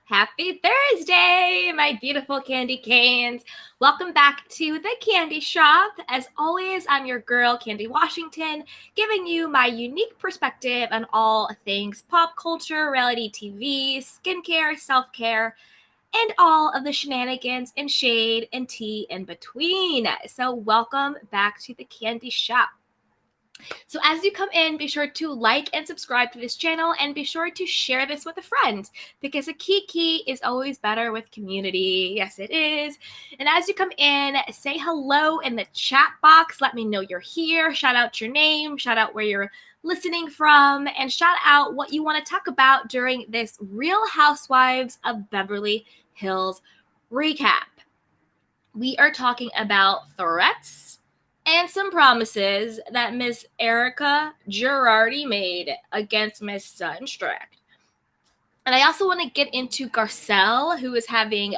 Happy Thursday, my beautiful candy canes. Welcome back to the Candy Shop. As always, I'm your girl, Candy Washington, giving you my unique perspective on all things pop culture, reality TV, skincare, self-care, and all of the shenanigans and shade and tea in between. So welcome back to the Candy Shop. So as you come in, be sure to like and subscribe to this channel and be sure to share this with a friend because a kiki is always better with community. Yes, it is. And as you come in, say hello in the chat box. Let me know you're here. Shout out your name. Shout out where you're listening from and shout out what you want to talk about during this Real Housewives of Beverly Hills recap. We are talking about threats and some promises that Miss Erika Girardi made against Miss Sutton. And I also want to get into Garcelle, who is having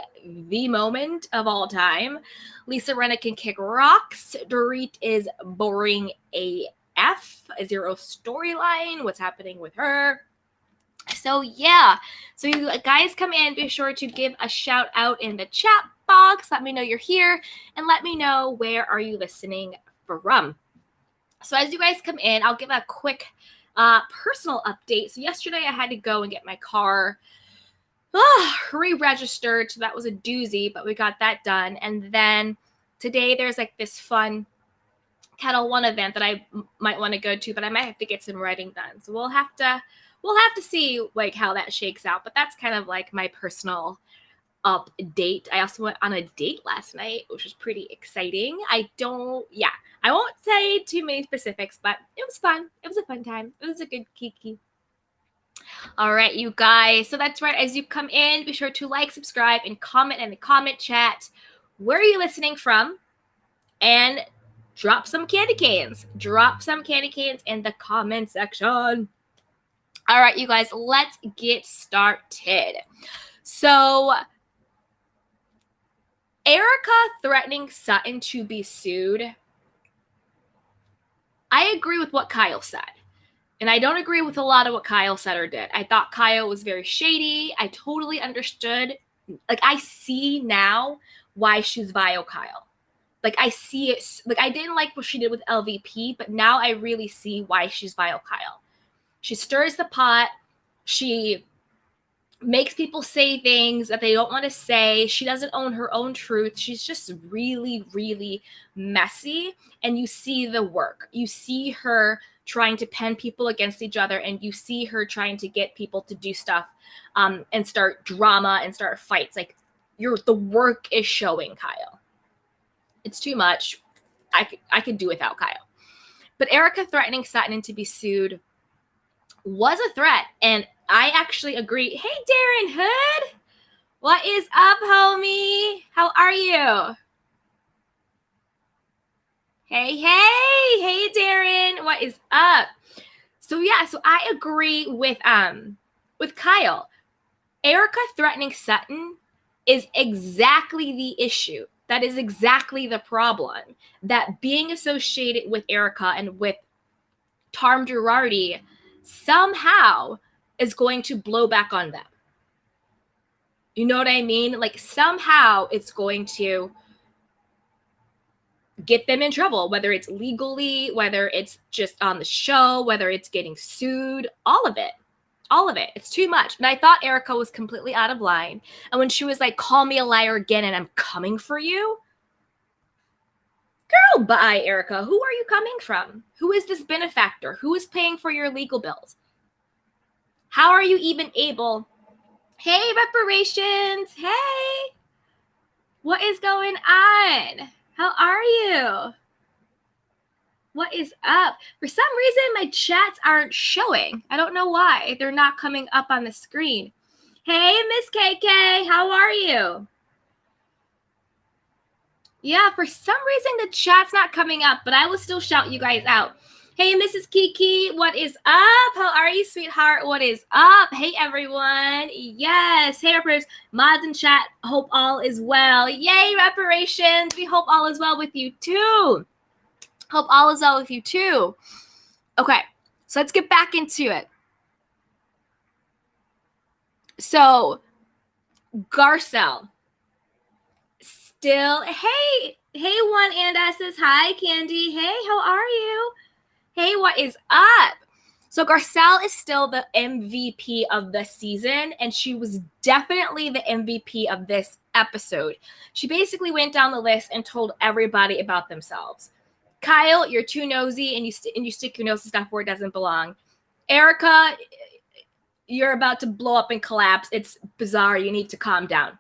the moment of all time. Lisa Rinna can kick rocks. Dorit is boring AF, a zero storyline. What's happening with her? So yeah, so you guys come in, be sure to give a shout out in the chat box. Let me know you're here and let me know where are you listening from. So as you guys come in, I'll give a quick personal update. So yesterday I had to go and get my car re-registered. So that was a doozy, but we got that done. And then today there's like this fun Kettle One event that I might want to go to, but I might have to get some writing done. So we'll have to see like how that shakes out. But that's kind of like my personal update. I also went on a date last night, which was pretty exciting. I won't say too many specifics, but it was fun. It was a fun time. It was a good kiki. All right, you guys. So that's right. As you come in, be sure to like, subscribe, and comment in the comment chat. Where are you listening from? And drop some candy canes. Drop some candy canes in the comment section. All right, you guys, let's get started. So, Erika threatening Sutton to be sued. I agree with what Kyle said. And I don't agree with a lot of what Kyle said or did. I thought Kyle was very shady. I totally understood. Like, I see now why she's vile Kyle. Like, I see it. Like, I didn't like what she did with LVP, but now I really see why she's vile Kyle. She stirs the pot. She makes people say things that they don't want to say. She doesn't own her own truth. She's just really, really messy. And you see the work. You see her trying to pen people against each other. And you see her trying to get people to do stuff and start drama and start fights. Like, the work is showing, Kyle. It's too much. I could do without Kyle. But Erika threatening Sutton to be sued was a threat. And I actually agree. Hey, Darren Hood. What is up, homie? How are you? Hey, Darren. What is up? So yeah, so I agree with Kyle. Erika threatening Sutton is exactly the issue. That is exactly the problem. That being associated with Erika and with Tarm Girardi somehow is going to blow back on them. You know what I mean? Like, somehow it's going to get them in trouble, whether it's legally, whether it's just on the show, whether it's getting sued, all of it. All of it. It's too much. And I thought Erika was completely out of line. And when she was like, call me a liar again and I'm coming for you. Girl, bye, Erika. Who are you coming from? Who is this benefactor? Who is paying for your legal bills? How are you even able? Hey, reparations. Hey. What is going on? How are you? What is up? For some reason, my chats aren't showing. I don't know why. They're not coming up on the screen. Hey, Miss KK. How are you? Yeah, for some reason, the chat's not coming up, but I will still shout you guys out. Hey, Mrs. Kiki, what is up? How are you, sweetheart? What is up? Hey, everyone. Yes. Hey, reparations. Mods in chat, hope all is well. Yay, reparations. We hope all is well with you, too. Hope all is well with you, too. Okay, so let's get back into it. So Garcelle. Still, hey, one and says, hi, Candy. Hey, how are you? Hey, what is up? So Garcelle is still the MVP of the season, and she was definitely the MVP of this episode. She basically went down the list and told everybody about themselves. Kyle, you're too nosy, and you stick your nose in stuff where it doesn't belong. Erika, you're about to blow up and collapse. It's bizarre. You need to calm down.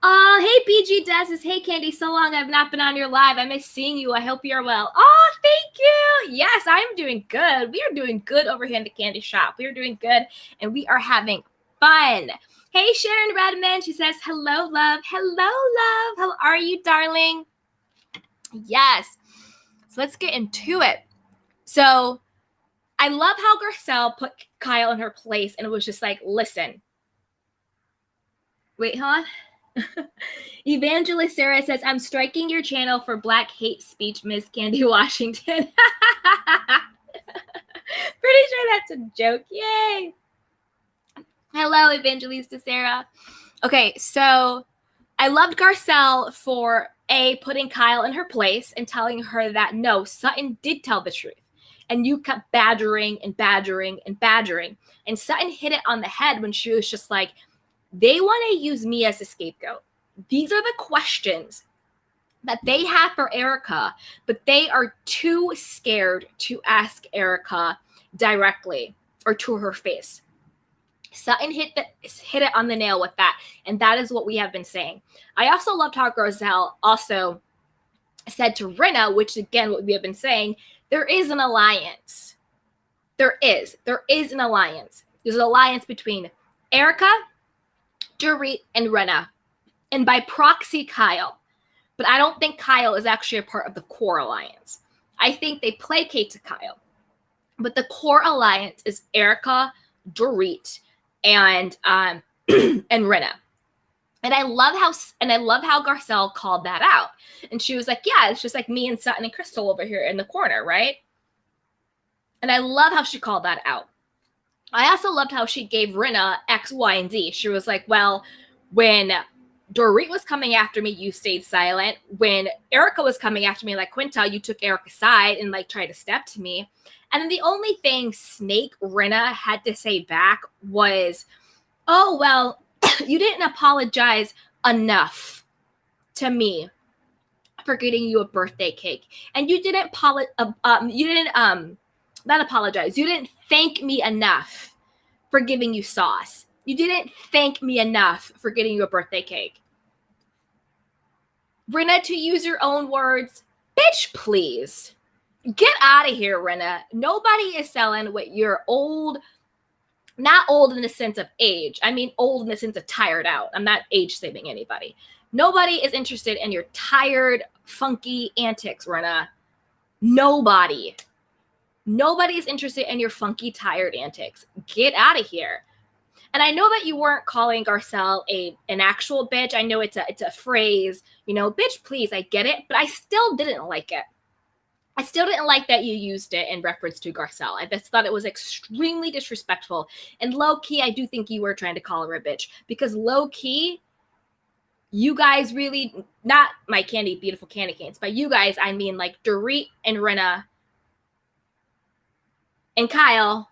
Hey, BG Desses. Hey, Candy. So long I've not been on your live. I miss seeing you. I hope you're well. Oh, thank you. Yes, I'm doing good. We are doing good over here in the Candy Shop. We are doing good, and we are having fun. Hey, Sharon Redmond. She says, hello, love. Hello, love. How are you, darling? Yes. So let's get into it. So I love how Garcelle put Kyle in her place, and it was just like, listen. Wait, hold on. Evangelist Sarah says, I'm striking your channel for Black hate speech, Miss Candy Washington. Pretty sure that's a joke. Yay. Hello, Evangelista Sarah. Okay, so I loved Garcelle for putting Kyle in her place and telling her that no, Sutton did tell the truth. And you kept badgering and badgering and badgering. And Sutton hit it on the head when she was just like, they want to use me as a scapegoat. These are the questions that they have for Erika, but they are too scared to ask Erika directly or to her face. Sutton hit it on the nail with that, and that is what we have been saying. I also loved how Garcelle also said to Rinna, which again, what we have been saying, there is an alliance. There is an alliance. There's an alliance between Erika, Dorit, and Rinna, and by proxy, Kyle. But I don't think Kyle is actually a part of the core alliance. I think they placate to Kyle. But the core alliance is Erika, Dorit, and and Rinna. And I love how Garcelle called that out. And she was like, yeah, it's just like me and Sutton and Crystal over here in the corner, right? And I love how she called that out. I also loved how she gave Rinna X, Y, and Z. She was like, well, when Dorit was coming after me, you stayed silent. When Erika was coming after me like Quinta, you took Erika's side and like tried to step to me. And then the only thing Snake Rinna had to say back was, oh, well, you didn't apologize enough to me for getting you a birthday cake. And you didn't not apologize. You didn't thank me enough for giving you sauce. You didn't thank me enough for getting you a birthday cake. Rinna, to use your own words, bitch, please. Get out of here, Rinna. Nobody is selling what you're old, not old in the sense of age. I mean old in the sense of tired out. I'm not age-shaming anybody. Nobody is interested in your tired, funky antics, Rinna. Nobody is interested in your funky, tired antics. Get out of here. And I know that you weren't calling Garcelle an actual bitch. I know it's a phrase, bitch, please, I get it. But I still didn't like it. I still didn't like that you used it in reference to Garcelle. I just thought it was extremely disrespectful. And low-key, I do think you were trying to call her a bitch. Because low-key, you guys really, not my beautiful candy canes, but you guys, I mean like Dorit and Rinna and Kyle,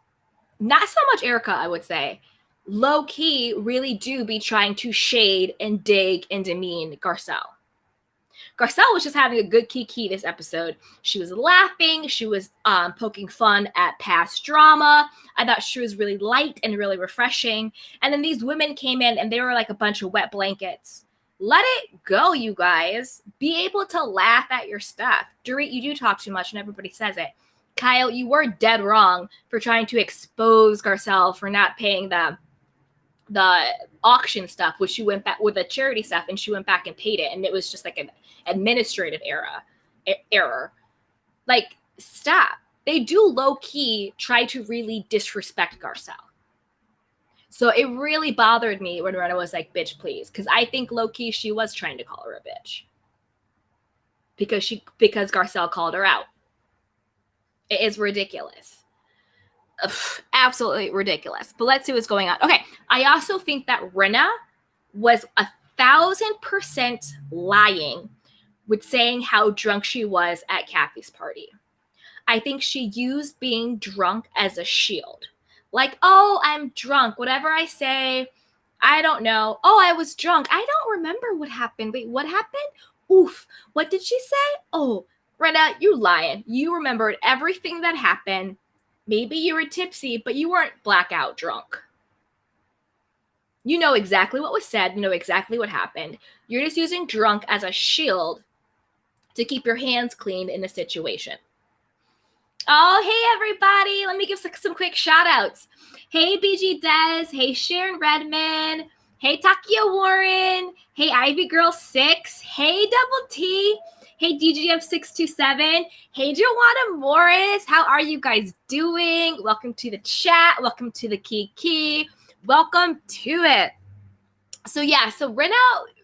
not so much Erika, I would say, low-key really do be trying to shade and dig and demean Garcelle. Garcelle was just having a good kiki this episode. She was laughing. She was poking fun at past drama. I thought she was really light and really refreshing. And then these women came in and they were like a bunch of wet blankets. Let it go, you guys. Be able to laugh at your stuff. Dorit, you do talk too much and everybody says it. Kyle, you were dead wrong for trying to expose Garcelle for not paying the auction stuff, which she went back with the charity stuff, and she went back and paid it, and it was just like an administrative error. Like, stop. They do low-key try to really disrespect Garcelle. So it really bothered me when Rinna was like, bitch, please, because I think low-key she was trying to call her a bitch. Because Garcelle called her out. It is ridiculous. Ugh, absolutely ridiculous. But let's see what's going on. Okay, I also think that Rinna was 1,000% lying with saying how drunk she was at Kathy's party. I think she used being drunk as a shield. Like, oh, I'm drunk. Whatever I say, I don't know. Oh, I was drunk. I don't remember what happened. Wait, what happened? Oof. What did she say? Oh, Rena, you lying. You remembered everything that happened. Maybe you were tipsy, but you weren't blackout drunk. You know exactly what was said. You know exactly what happened. You're just using drunk as a shield to keep your hands clean in the situation. Oh, hey, everybody. Let me give some quick shout outs. Hey, BG Des. Hey, Sharon Redman. Hey, Takia Warren. Hey, Ivy Girl 6. Hey, Double T. Hey, DGF627. Hey, Joanna Morris. How are you guys doing? Welcome to the chat. Welcome to the Kiki. Welcome to it. So Rena,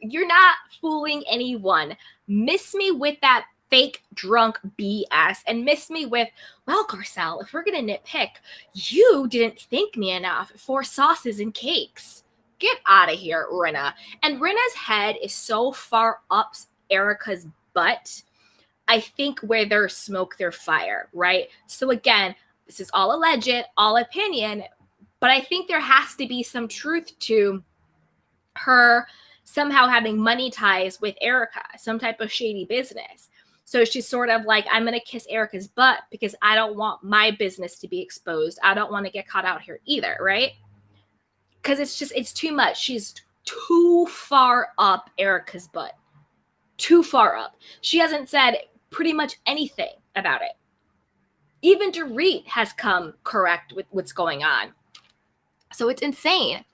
you're not fooling anyone. Miss me with that fake drunk BS and miss me with, well, Garcelle, if we're going to nitpick, you didn't thank me enough for sauces and cakes. Get out of here, Rena. And Rena's head is so far up Erika's butt. I think where there's smoke, there's fire, right? So again, this is all alleged, all opinion, but I think there has to be some truth to her somehow having money ties with Erika, some type of shady business. So she's sort of like, I'm going to kiss Erika's butt because I don't want my business to be exposed. I don't want to get caught out here either, right? Because it's too much. She's too far up Erika's butt. Too far up. She hasn't said pretty much anything about it. Even Dorit has come correct with what's going on. So it's insane.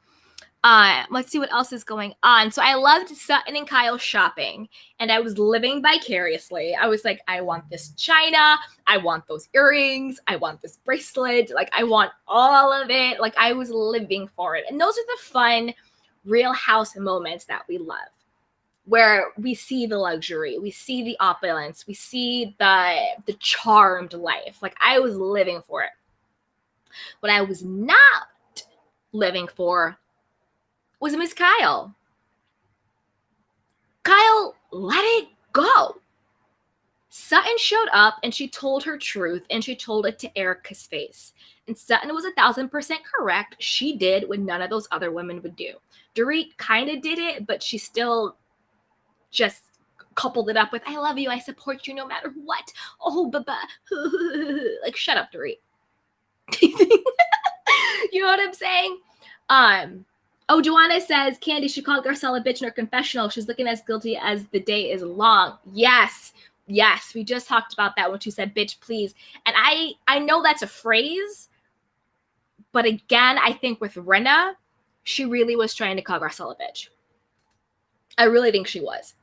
Let's see what else is going on. So I loved Sutton and Kyle shopping, and I was living vicariously. I was like, I want this china. I want those earrings. I want this bracelet. Like, I want all of it. Like, I was living for it. And those are the fun, real house moments that we love, where we see the luxury, we see the opulence, we see the charmed life. Like, I was living for it. What I was not living for was Miss Kyle. Kyle, let it go. Sutton showed up and she told her truth and she told it to Erika's face. And Sutton was 1,000% correct. She did what none of those other women would do. Dorit kind of did it, but she still just coupled it up with, I love you, I support you no matter what. Oh, baba. Like, shut up, Dorit. You know what I'm saying? Oh, Joanna says, Candy, she called Garcelle a bitch in her confessional. She's looking as guilty as the day is long. Yes. We just talked about that when she said, bitch, please. And I know that's a phrase, but again, I think with Rena, she really was trying to call Garcelle a bitch. I really think she was.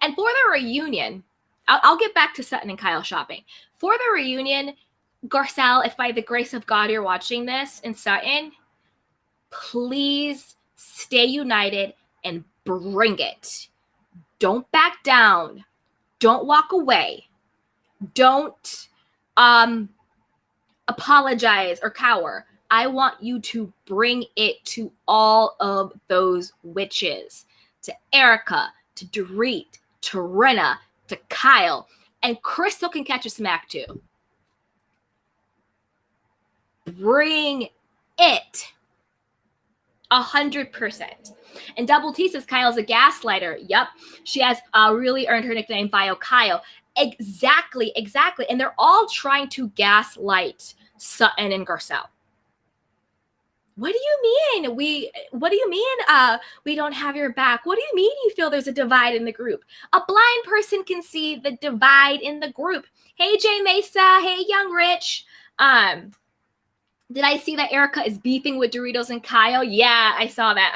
And for the reunion, I'll get back to Sutton and Kyle shopping. For the reunion, Garcelle, if by the grace of God you're watching this, and Sutton, please stay united and bring it. Don't back down. Don't walk away. Don't apologize or cower. I want you to bring it to all of those witches. To Erika, to Dorit, to Rena, to Kyle. And Crystal can catch a smack too. Bring it. 100%. And Double T says Kyle's a gaslighter. Yep. She has really earned her nickname Bio Kyle. Exactly. And they're all trying to gaslight Sutton and Garcelle. What do you mean? We don't have your back? What do you mean you feel there's a divide in the group? A blind person can see the divide in the group. Hey, Jay Mesa. Hey, Young Rich. Did I see that Erika is beefing with Doritos and Kyle? Yeah, I saw that.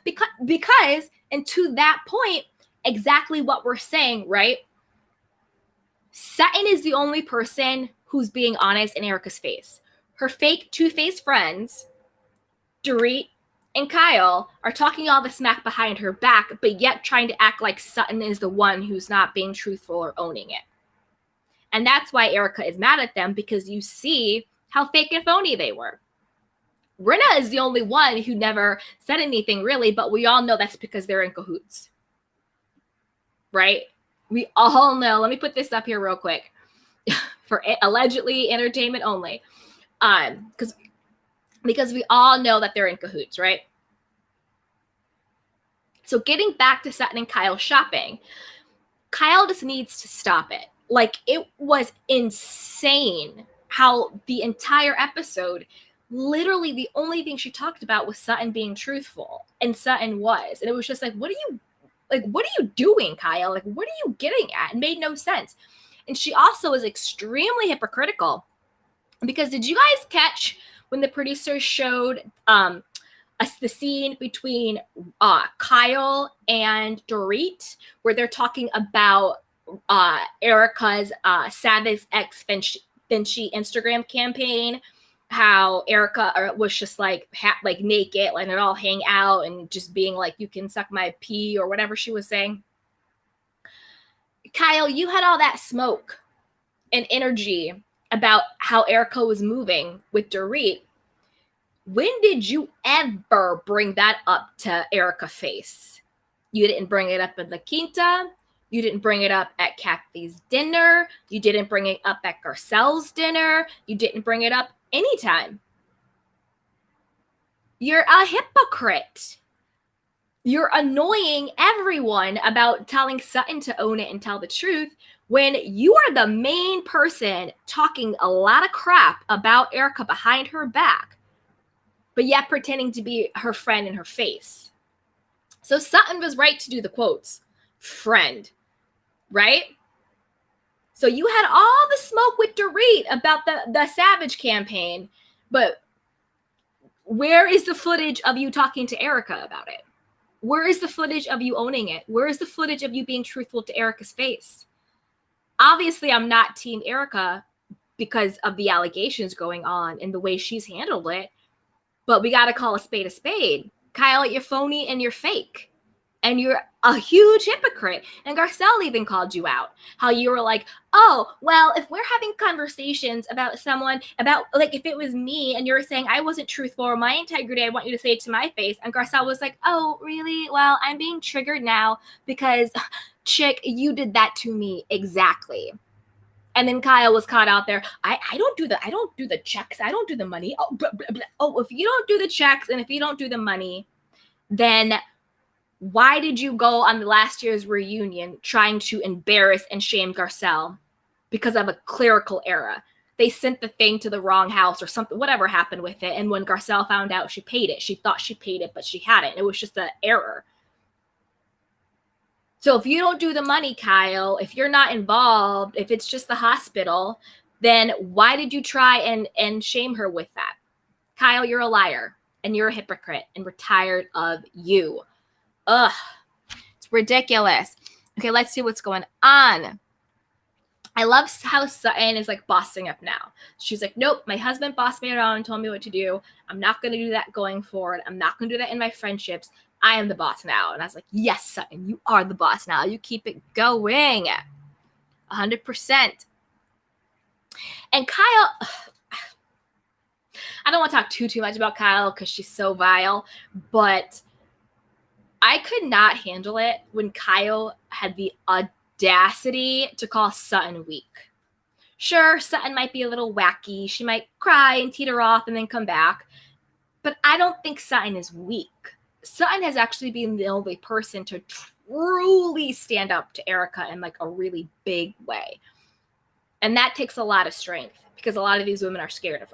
Because, and to that point, exactly what we're saying, right? Sutton is the only person who's being honest in Erika's face. Her fake two-faced friends, Dorit and Kyle, are talking all the smack behind her back, but yet trying to act like Sutton is the one who's not being truthful or owning it. And that's why Erika is mad at them, because you see how fake and phony they were. Rinna is the only one who never said anything really, but we all know that's because they're in cahoots, right? We all know. Let me put this up here real quick for allegedly entertainment only, because we all know that they're in cahoots, right? So getting back to Sutton and Kyle shopping, Kyle just needs to stop it. Like, it was insane how the entire episode, literally the only thing she talked about was Sutton being truthful, and Sutton was. And it was just like, what are you doing, Kyle? Like, what are you getting at? It made no sense. And she also was extremely hypocritical, because did you guys catch when the producers showed the scene between Kyle and Dorit, where they're talking about Erika's Savage X Finchy Instagram campaign, how Erika was just like naked, like they'd all hang out and just being like, you can suck my pee or whatever she was saying. Kyle, you had all that smoke and energy about how Erika was moving with Dorit. When did you ever bring that up to Erika face? You didn't bring it up in La Quinta. You didn't bring it up at Kathy's dinner. You didn't bring it up at Garcelle's dinner. You didn't bring it up anytime. You're a hypocrite. You're annoying everyone about telling Sutton to own it and tell the truth when you are the main person talking a lot of crap about Erika behind her back, but yet pretending to be her friend in her face. So Sutton was right to do the quotes, friend, right? So you had all the smoke with Dorit about the Savage campaign, but where is the footage of you talking to Erika about it? Where is the footage of you owning it? Where is the footage of you being truthful to Erika's face? Obviously, I'm not Team Erika because of the allegations going on and the way she's handled it, but we got to call a spade a spade. Kyle, you're phony and you're fake. And you're a huge hypocrite. And Garcelle even called you out. How you were like, oh, well, if we're having conversations about someone, about like if it was me and you're saying I wasn't truthful or my integrity, I want you to say it to my face. And Garcelle was like, oh, really? Well, I'm being triggered now because, chick, you did that to me. Exactly. And then Kyle was caught out there. I don't do the checks. I don't do the money. Oh, blah, blah, blah. Oh, if you don't do the checks and if you don't do the money, then why did you go on the last year's reunion trying to embarrass and shame Garcelle because of a clerical error? They sent the thing to the wrong house or something, whatever happened with it. And when Garcelle found out, she paid it. She thought she paid it, but she hadn't. It was just an error. So if you don't do the money, Kyle, if you're not involved, if it's just the hospital, then why did you try and shame her with that? Kyle, you're a liar and you're a hypocrite and we're tired of you. Ugh, it's ridiculous. Okay, let's see what's going on. I love how Sutton is like bossing up now. She's like, nope, my husband bossed me around and told me what to do. I'm not going to do that going forward. I'm not going to do that in my friendships. I am the boss now. And I was like, yes, Sutton, you are the boss now. You keep it going. 100%. And Kyle, I don't want to talk too much about Kyle because she's so vile, but I could not handle it when Kyle had the audacity to call Sutton weak. Sure, Sutton might be a little wacky. She might cry and teeter off and then come back. But I don't think Sutton is weak. Sutton has actually been the only person to truly stand up to Erika in like a really big way. And that takes a lot of strength because a lot of these women are scared of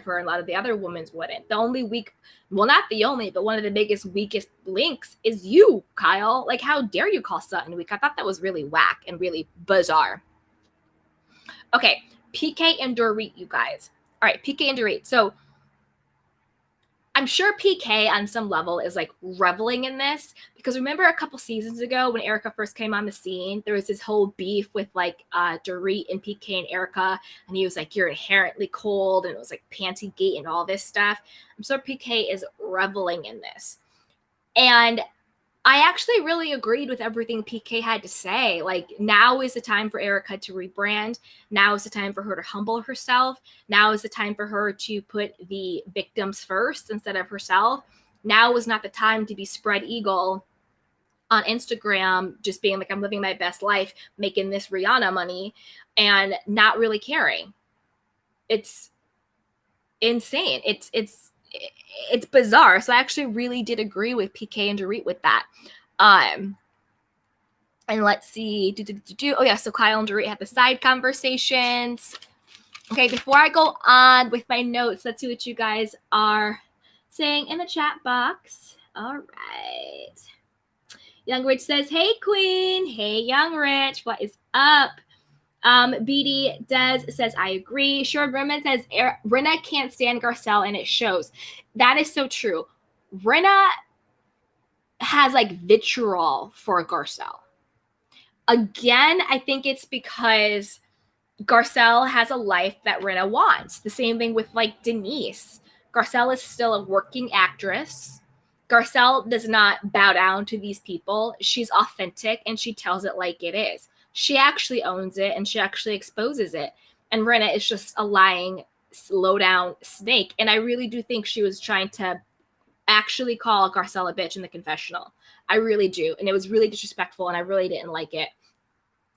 her, and a lot of the other women wouldn't. The only weak, well, not the only, but one of the biggest, weakest links is you, Kyle. Like, how dare you call Sutton weak? I thought that was really whack and really bizarre. Okay, PK and Dorit, you guys. All right, PK and Dorit. So I'm sure PK on some level is like reveling in this because remember a couple seasons ago when Erika first came on the scene, there was this whole beef with like Dorit and PK and Erika, and he was like, you're inherently cold, and it was like Pantygate and all this stuff. I'm sure PK is reveling in this. And I actually really agreed with everything PK had to say. Like, now is the time for Erika to rebrand. Now is the time for her to humble herself. Now is the time for her to put the victims first instead of herself. Now is not the time to be spread eagle on Instagram, just being like, I'm living my best life, making this Rihanna money, and not really caring. It's insane. It's bizarre. So I actually really did agree with PK and Dorit with that. And let's see. Oh yeah, so Kyle and Dorit had the side conversations. Okay, before I go on with my notes, let's see what you guys are saying in the chat box. All right. Young Rich says, hey, Queen. Hey, Young Rich. What is up? BD Des says, I agree. Sure Rinna says, Rinna can't stand Garcelle, and it shows. That is so true. Rinna has like vitriol for Garcelle. Again, I think it's because Garcelle has a life that Rinna wants. The same thing with like Denise. Garcelle is still a working actress. Garcelle does not bow down to these people. She's authentic and she tells it like it is. She actually owns it and she actually exposes it. And Rinna is just a lying, slow down snake. And I really do think she was trying to actually call Garcelle a bitch in the confessional. I really do. And it was really disrespectful and I really didn't like it.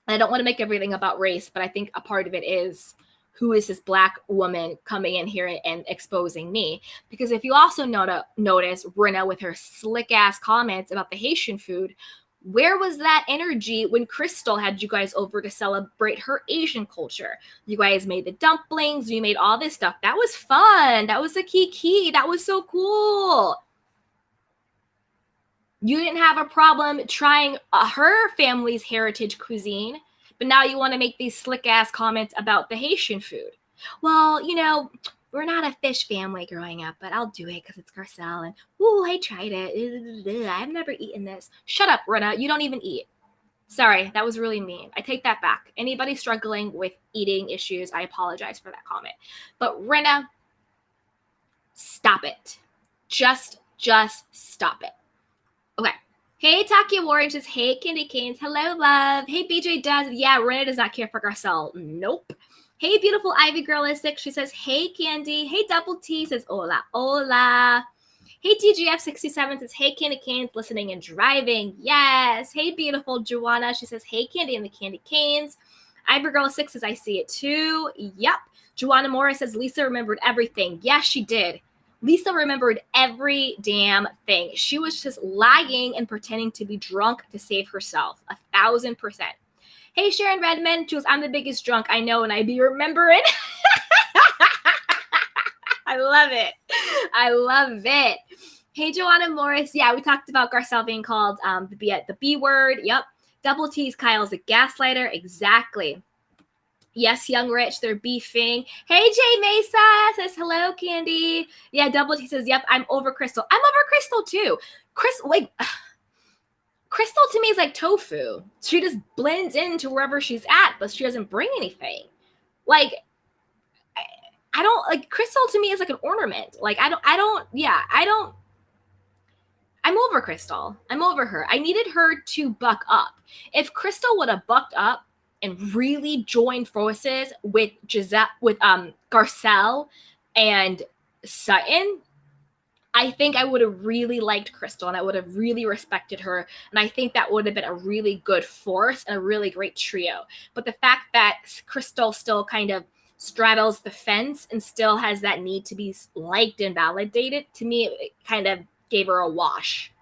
And I don't want to make everything about race, but I think a part of it is, who is this Black woman coming in here and exposing me? Because if you also notice Rinna with her slick ass comments about the Haitian food, where was that energy when Crystal had you guys over to celebrate her Asian culture? You guys made the dumplings, you made all this stuff. That was fun. That was a key. That was so cool. You didn't have a problem trying her family's heritage cuisine, but now you want to make these slick ass comments about the Haitian food. Well, you know, we're not a fish family growing up, but I'll do it because it's Garcelle. And, ooh, I tried it. I've never eaten this. Shut up, Rinna. You don't even eat. Sorry, that was really mean. I take that back. Anybody struggling with eating issues, I apologize for that comment. But Rinna, stop it. Just stop it. Okay. Hey, Takia Warren says, hey, Candy Canes. Hello, love. Hey, BJ does. Yeah, Rinna does not care for Garcelle. Nope. Hey, beautiful Ivy Girl is sick. She says, hey, Candy. Hey, Double T says, hola, hola. Hey, TGF67 says, hey, Candy Canes, listening and driving. Yes. Hey, beautiful Joanna. She says, hey, Candy and the Candy Canes. Ivy Girl 6 says, I see it too. Yep. Joanna Morris says, Lisa remembered everything. Yes, she did. Lisa remembered every damn thing. She was just lying and pretending to be drunk to save herself. 1,000%. Hey, Sharon Redmond. She goes, I'm the biggest drunk I know, and I be remembering. I love it. I love it. Hey, Joanna Morris. Yeah, we talked about Garcelle being called the B word. Yep. Double T's Kyle's a gaslighter. Exactly. Yes, Young Rich, they're beefing. Hey, Jay Mesa says, hello, Candy. Yeah, Double T says, yep, I'm over Crystal. I'm over Crystal, too. Crystal to me is like tofu. She just blends into wherever she's at, but she doesn't bring anything. Like, I don't, like, Crystal to me is like an ornament. Like, I'm over Crystal. I'm over her. I needed her to buck up. If Crystal would have bucked up and really joined forces with Garcelle and Sutton, I think I would have really liked Crystal and I would have really respected her. And I think that would have been a really good force and a really great trio. But the fact that Crystal still kind of straddles the fence and still has that need to be liked and validated, to me, it kind of gave her a wash.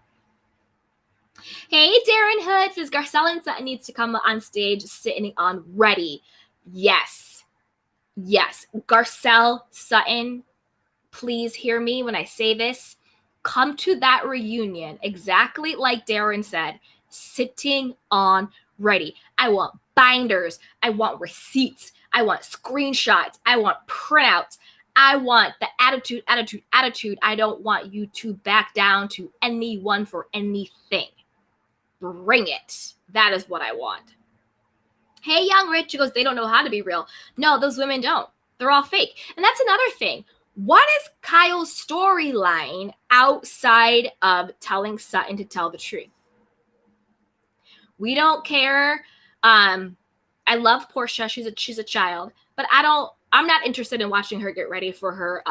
Hey, Darren Hood says Garcelle and Sutton needs to come on stage sitting on ready. Yes. Garcelle, Sutton, please hear me when I say this. Come to that reunion, exactly like Darren said, sitting on ready. I want binders. I want receipts. I want screenshots. I want printouts. I want the attitude. I don't want you to back down to anyone for anything. Bring it. That is what I want. Hey, Young Rich, she goes, they don't know how to be real. No, those women don't. They're all fake. And that's another thing. What is Kyle's storyline outside of telling Sutton to tell the truth? We don't care. I love Portia. She's a child, but I'm not interested in watching her get ready for her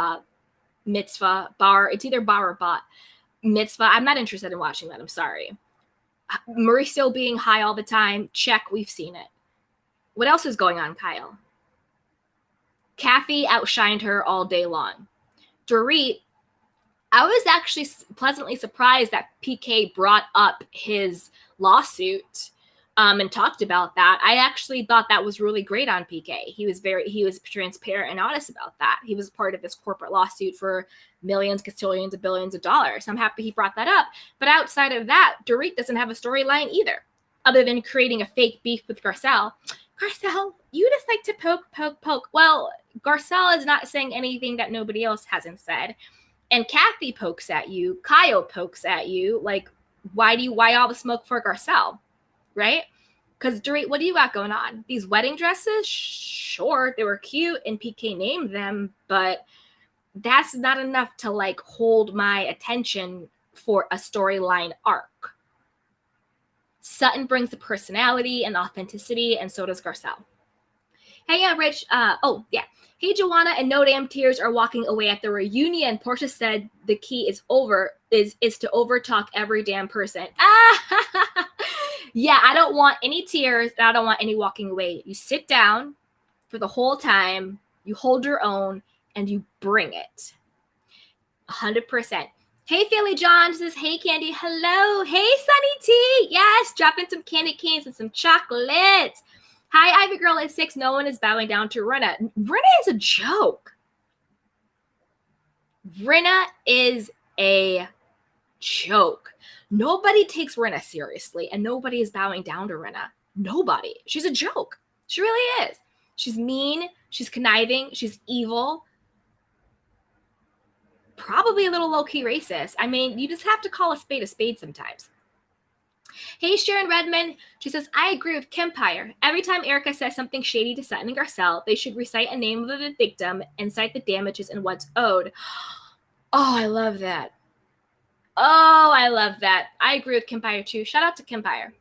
mitzvah bar. It's either bar or bat mitzvah. I'm not interested in watching that. I'm sorry. Mauricio being high all the time. Check. We've seen it. What else is going on, Kyle? Kathy outshined her all day long. Dorit, I was actually pleasantly surprised that PK brought up his lawsuit and talked about that. I actually thought that was really great on PK. He was transparent and honest about that. He was part of this corporate lawsuit for millions, castillions, and billions of dollars. I'm happy he brought that up. But outside of that, Dorit doesn't have a storyline either, other than creating a fake beef with Garcelle. Garcelle, you just like to poke. Well, Garcelle is not saying anything that nobody else hasn't said. And Kathy pokes at you. Kyle pokes at you. Like, why all the smoke for Garcelle? Right? Because, Dorit, what do you got going on? These wedding dresses? Sure, they were cute and PK named them, but that's not enough to, like, hold my attention for a storyline arc. Sutton brings the personality and authenticity, and so does Garcelle. Hey, yeah, Rich. Hey, Joanna and No Damn Tears are walking away at the reunion. Portia said the key is to overtalk every damn person. Yeah, I don't want any tears, and I don't want any walking away. You sit down for the whole time, you hold your own, and you bring it. 100%. Hey, Philly John says, hey, Candy. Hello. Hey, Sunny T. Yes, dropping some candy canes and some chocolates. Hi, Ivy Girl at 6. No one is bowing down to Rinna. Rinna is a joke. Rinna is a joke. Nobody takes Rinna seriously, and nobody is bowing down to Rinna. Nobody. She's a joke. She really is. She's mean. She's conniving. She's evil. Probably a little low-key racist. I mean, you just have to call a spade sometimes. Hey, Sharon Redmond. She says, I agree with Kempire. Every time Erika says something shady to Sutton and Garcelle, they should recite a name of the victim and cite the damages and what's owed. Oh, I love that. I agree with Kempire, too. Shout out to Kempire.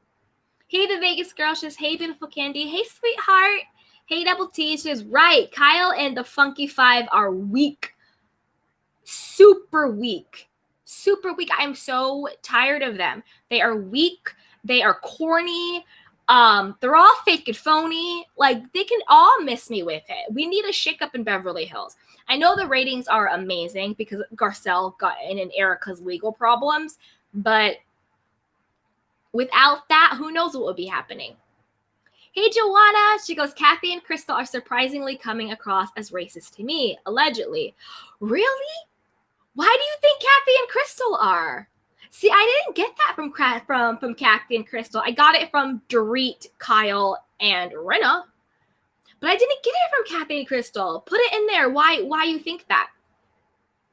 Hey, the Vegas girl. She says, hey, beautiful Candy. Hey, sweetheart. Hey, Double T. She says, right. Kyle and the Funky Five are weak. Super weak. I am so tired of them. They are weak. They are corny. They're all fake and phony. Like, they can all miss me with it. We need a shakeup in Beverly Hills. I know the ratings are amazing because Garcelle got in Erika's legal problems, but without that, who knows what would be happening? Hey, Joanna. She goes, Kathy and Crystal are surprisingly coming across as racist to me, allegedly. Really? Why do you think Kathy and Crystal are? See, I didn't get that from Kathy and Crystal. I got it from Dorit, Kyle, and Rinna. But I didn't get it from Kathy and Crystal. Put it in there. Why you think that?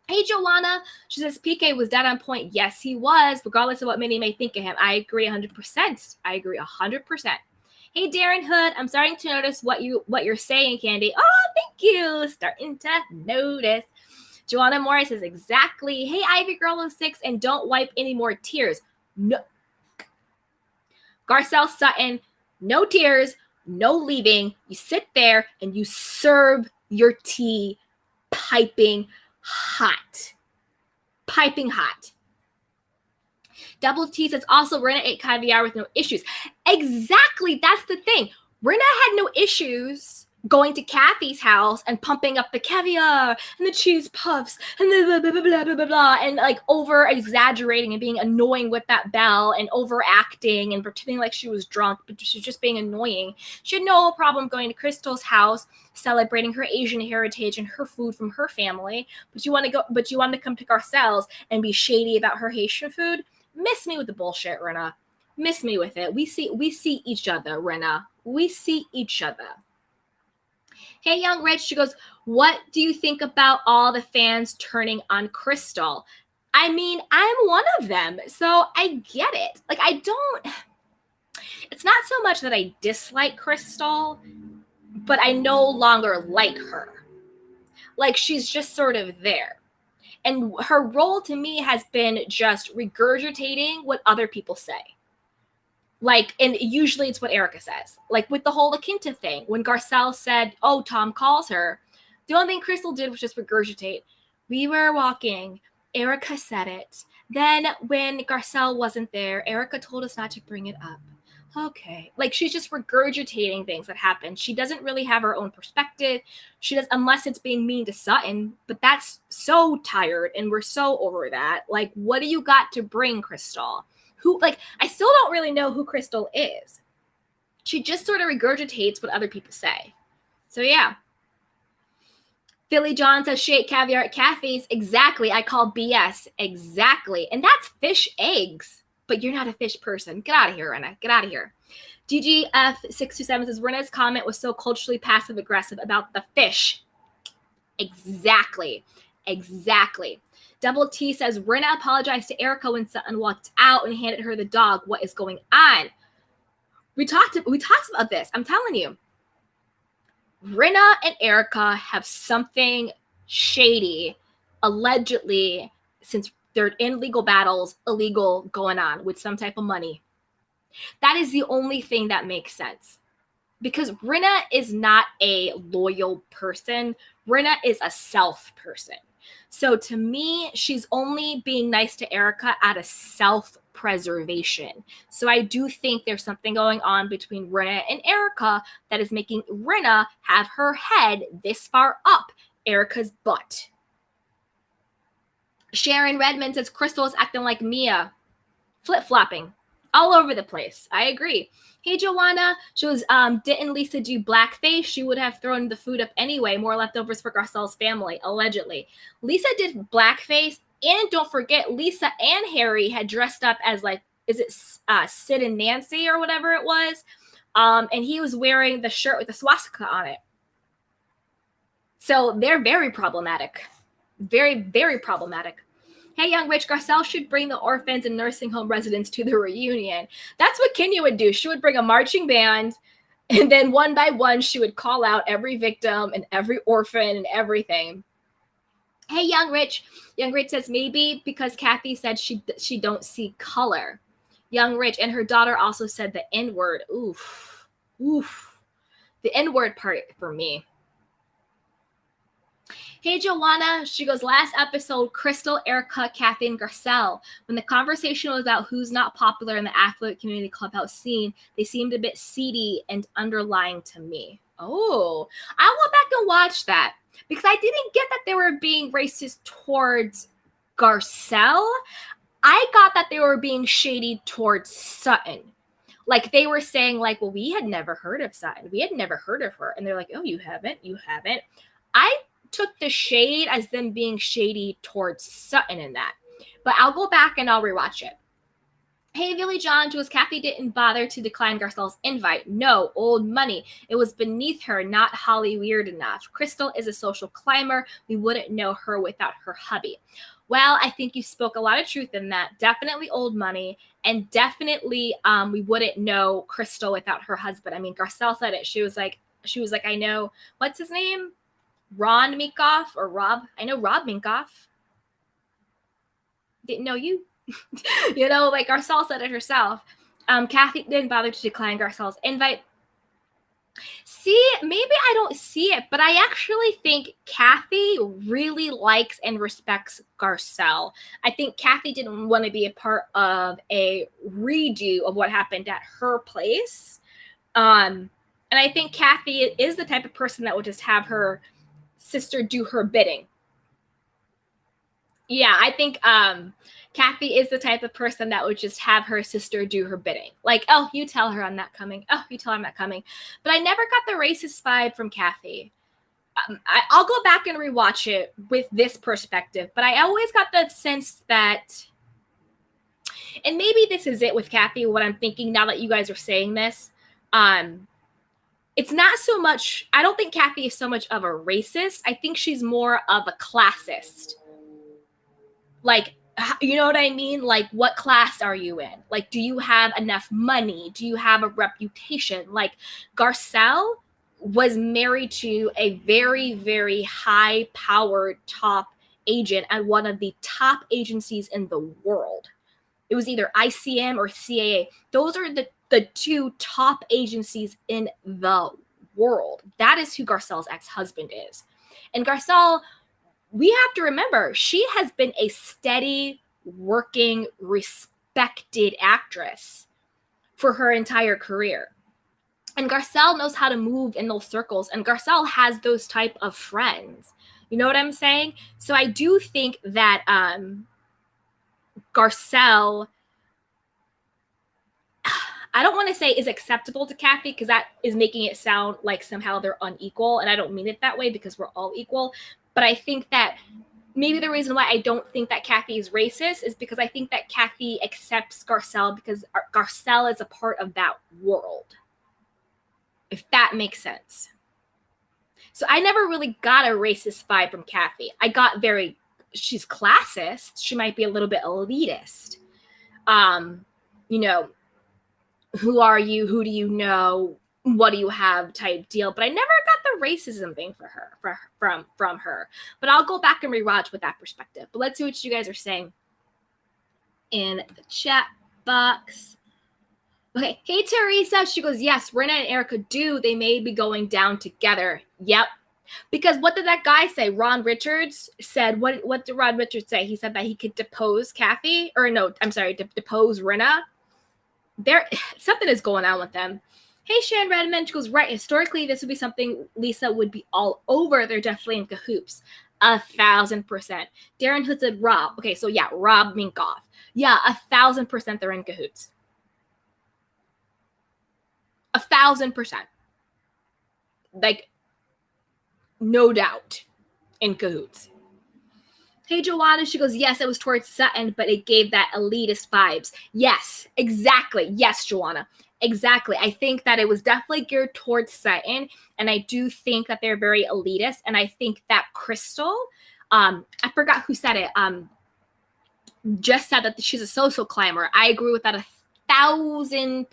Hey, Joanna. She says, PK was dead on point. Yes, he was, regardless of what many may think of him. I agree 100%. I agree 100%. Hey, Darren Hood. I'm starting to notice what you're saying, Candy. Oh, thank you. Starting to notice. Joanna Morris says, exactly. Hey, Ivy Girl 06, and don't wipe any more tears. No. Garcelle Sutton, no tears, no leaving. You sit there and you serve your tea piping hot. Piping hot. Double T says, also, Rinna ate caviar with no issues. Exactly. That's the thing. Rinna had no issues going to Kathy's house and pumping up the caviar and the cheese puffs and the blah, blah, blah, blah, blah, blah, blah, and like over exaggerating and being annoying with that bell and overacting and pretending like she was drunk, but she was just being annoying. She had no problem going to Crystal's house, celebrating her Asian heritage and her food from her family. But you want to come to Garcelle's and be shady about her Haitian food? Miss me with the bullshit, Rinna. Miss me with it. We see each other, Rinna. We see each other. Hey, Young Rich, she goes, what do you think about all the fans turning on Crystal? I mean, I'm one of them, so I get it. Like, it's not so much that I dislike Crystal, but I no longer like her. Like, she's just sort of there. And her role to me has been just regurgitating what other people say. Like, and usually it's what Erika says. Like with the whole La Quinta thing, when Garcelle said, oh, Tom calls her, the only thing Crystal did was just regurgitate. We were walking. Erika said it. Then when Garcelle wasn't there, Erika told us not to bring it up. Okay. Like she's just regurgitating things that happened. She doesn't really have her own perspective. She does, unless it's being mean to Sutton, but that's so tired and we're so over that. Like, what do you got to bring, Crystal? Who, like, I still don't really know who Crystal is. She just sort of regurgitates what other people say. So yeah. Philly John says she ate caviar at cafes. Exactly. I call BS. Exactly. And that's fish eggs. But you're not a fish person. Get out of here, Rena. Get out of here. DGF627 says Rena's comment was so culturally passive aggressive about the fish. Exactly. Exactly. Double T says Rena apologized to Erika when Sutton walked out and handed her the dog. What is going on? We talked about this. I'm telling you. Rena and Erika have something shady, allegedly, since they're in legal battles, illegal going on with some type of money. That is the only thing that makes sense. Because Rena is not a loyal person. Rena is a self person. So to me, she's only being nice to Erika out of self-preservation. So I do think there's something going on between Rena and Erika that is making Rena have her head this far up Erika's butt. Sharon Redmond says Crystal is acting like Mia, flip-flopping all over the place. I agree. Hey, Joanna, she was, didn't Lisa do blackface? She would have thrown the food up anyway. More leftovers for Garcelle's family, allegedly. Lisa did blackface, and don't forget, Lisa and Harry had dressed up as, like, is it Sid and Nancy or whatever it was? And he was wearing the shirt with the swastika on it. So they're very problematic. Very, very problematic. Hey, Young Rich, Garcelle should bring the orphans and nursing home residents to the reunion. That's what Kenya would do. She would bring a marching band, and then one by one, she would call out every victim and every orphan and everything. Hey, Young Rich. Young Rich says maybe because Kathy said she don't see color. Young Rich, and her daughter also said the N-word. Oof. Oof. The N-word part for me. Hey, Joanna, she goes, last episode, Crystal, Erika, Kathy, and Garcelle. When the conversation was about who's not popular in the affluent community clubhouse scene, they seemed a bit seedy and underlying to me. Oh, I'll go back and watch that because I didn't get that they were being racist towards Garcelle. I got that they were being shady towards Sutton. Like they were saying like, well, we had never heard of Sutton. We had never heard of her. And they're like, oh, you haven't? You haven't? I took the shade as them being shady towards Sutton in that. But I'll go back and I'll rewatch it. Hey, Billy John, Jules, Kathy didn't bother to decline Garcelle's invite. No, old money. It was beneath her, not Holly weird enough. Crystal is a social climber. We wouldn't know her without her hubby. Well, I think you spoke a lot of truth in that. Definitely old money. And definitely we wouldn't know Crystal without her husband. I mean, Garcelle said it. She was like, I know, what's his name? Ron Minkoff or Rob. I know Rob Minkoff. Didn't know you. You know, like Garcelle said it herself. Kathy didn't bother to decline Garcelle's invite. See, maybe I don't see it, but I actually think Kathy really likes and respects Garcelle. I think Kathy didn't want to be a part of a redo of what happened at her place. And I think Kathy is the type of person that would just have her sister do her bidding. Yeah, I think Kathy is the type of person that would just have her sister do her bidding. Like, oh, you tell her I'm not coming. Oh, you tell her I'm not coming. But I never got the racist vibe from Kathy. I'll go back and rewatch it with this perspective. But I always got the sense that, and maybe this is it with Kathy, what I'm thinking now that you guys are saying this. It's not so much, I don't think Kathy is so much of a racist. I think she's more of a classist. Like, you know what I mean? Like, what class are you in? Like, do you have enough money? Do you have a reputation? Like, Garcelle was married to a very, very high-powered top agent at one of the top agencies in the world. It was either ICM or CAA. Those are the the two top agencies in the world. That is who Garcelle's ex-husband is. And Garcelle, we have to remember, she has been a steady, working, respected actress for her entire career. And Garcelle knows how to move in those circles, and Garcelle has those type of friends. You know what I'm saying? So I do think that Garcelle, I don't want to say is acceptable to Kathy, because that is making it sound like somehow they're unequal, and I don't mean it that way, because we're all equal. But I think that maybe the reason why I don't think that Kathy is racist is because I think that Kathy accepts Garcelle because Garcelle is a part of that world, if that makes sense. So I never really got a racist vibe from Kathy. I got she's classist. She might be a little bit elitist. You know, who are you? Who do you know? What do you have type deal. But I never got the racism thing from her. But I'll go back and rewatch with that perspective. But let's see what you guys are saying in the chat box. Okay, hey Teresa, she goes, yes, Rinna and Erika do. They may be going down together. Yep. Because what did that guy say? Ron Richards said, what did Ron Richards say? He said that he could depose Kathy, or no, I'm sorry, depose Rinna. Something is going on with them. Hey, Sharon Redmond, she goes, right, historically, this would be something Lisa would be all over. They're definitely in cahoots. 1,000%. Darren Hood said Rob. Okay, so yeah, Rob Minkoff. Yeah, 1,000% they're in cahoots. 1,000%. Like, no doubt in cahoots. Hey, Joanna, she goes, yes, it was towards Sutton, but it gave that elitist vibes. Yes, exactly. Yes, Joanna, exactly. I think that it was definitely geared towards Sutton, and I do think that they're very elitist, and I think that Crystal, I forgot who said it, just said that she's a social climber. I agree with that 1,000%.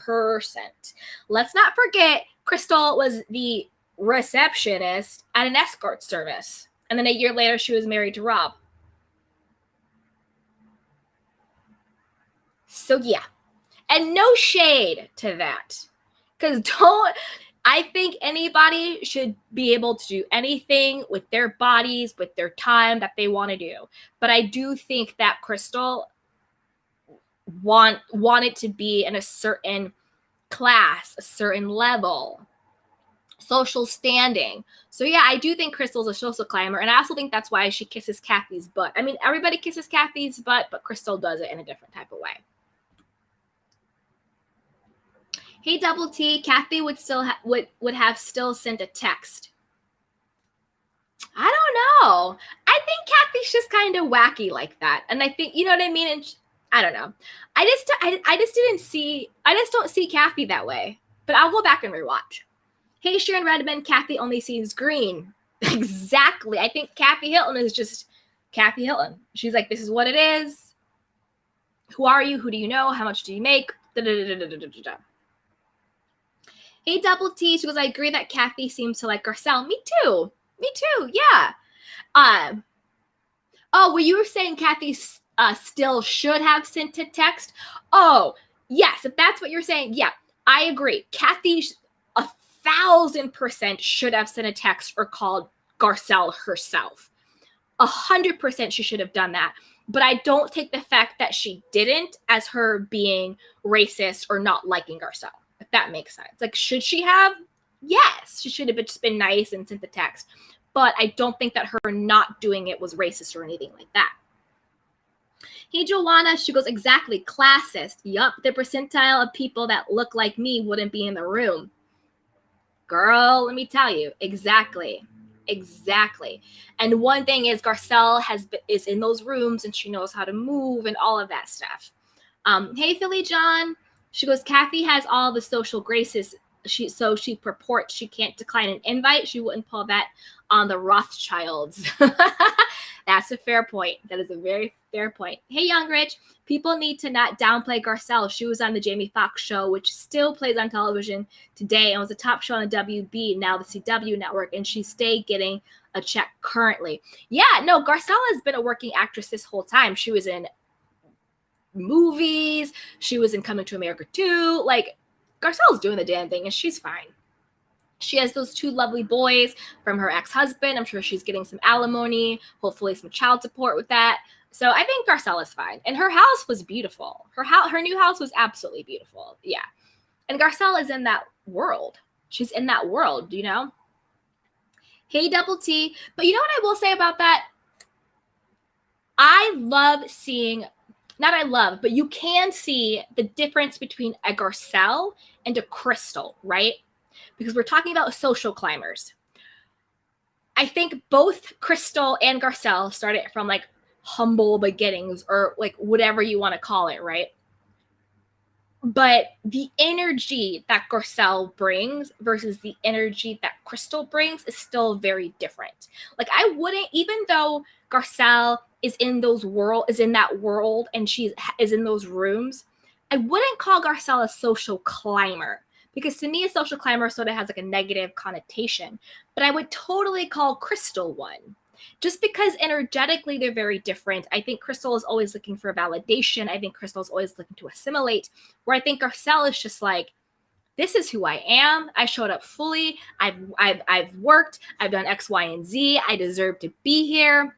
Let's not forget, Crystal was the receptionist at an escort service. And then a year later, she was married to Rob. So yeah. And no shade to that. Because I think anybody should be able to do anything with their bodies, with their time that they want to do. But I do think that Crystal wanted to be in a certain class, a certain level, social standing. So yeah, I do think Crystal's a social climber, and I also think that's why she kisses Kathy's butt. I mean, everybody kisses Kathy's butt, but Crystal does it in a different type of way. Hey, Double T, Kathy would still would have still sent a text. I don't know. I think Kathy's just kind of wacky like that, and I think, you know what I mean. And I don't know. I just don't see Kathy that way. But I'll go back and rewatch. Hey, Sharon Redmond, Kathy only sees green. Exactly. I think Kathy Hilton is just Kathy Hilton. She's like, this is what it is. Who are you? Who do you know? How much do you make? Da-da-da-da-da-da-da-da. Hey, Double T, she goes, I agree that Kathy seems to like Garcelle. Me too. Me too. Yeah. Oh, well, you were saying Kathy still should have sent a text? Oh, yes. If that's what you're saying, yeah, I agree. Kathy 1,000% should have sent a text or called Garcelle herself. 100% she should have done that. But I don't take the fact that she didn't as her being racist or not liking Garcelle, if that makes sense. Like, should she have? Yes, she should have just been nice and sent the text. But I don't think that her not doing it was racist or anything like that. Hey, Joanna, she goes, exactly, classist. Yup, the percentile of people that look like me wouldn't be in the room. Girl, let me tell you, exactly. Exactly. And one thing is Garcelle is in those rooms and she knows how to move and all of that stuff. Hey, Philly John. She goes, Kathy has all the social graces. So she purports she can't decline an invite. She wouldn't pull that on the Rothschilds. That's a fair point. That is a very fair point. Hey, Young Rich, people need to not downplay Garcelle. She was on the Jamie Foxx show, which still plays on television today and was a top show on the WB, now the CW network, and she stayed getting a check currently. Yeah, no, Garcelle has been a working actress this whole time. She was in movies. She was in Coming to America 2. Like, Garcelle's doing the damn thing and she's fine. She has those 2 lovely boys from her ex-husband. I'm sure she's getting some alimony, hopefully some child support with that. So I think Garcelle is fine. And her house was beautiful. Her new house was absolutely beautiful. Yeah. And Garcelle is in that world. She's in that world, you know? Hey, Double T. But you know what I will say about that? I love seeing, not I love, but you can see the difference between a Garcelle and a Crystal, right? Because we're talking about social climbers. I think both Crystal and Garcelle started from like humble beginnings or like whatever you want to call it, right? But the energy that Garcelle brings versus the energy that Crystal brings is still very different. Like I wouldn't, even though Garcelle is in that world and she is in those rooms, I wouldn't call Garcelle a social climber. Because to me, a social climber sort of has like a negative connotation. But I would totally call Crystal one. Just because energetically they're very different. I think Crystal is always looking for validation. I think Crystal is always looking to assimilate. Where I think Garcelle is just like, this is who I am. I showed up fully. I've worked. I've done X, Y, and Z. I deserve to be here.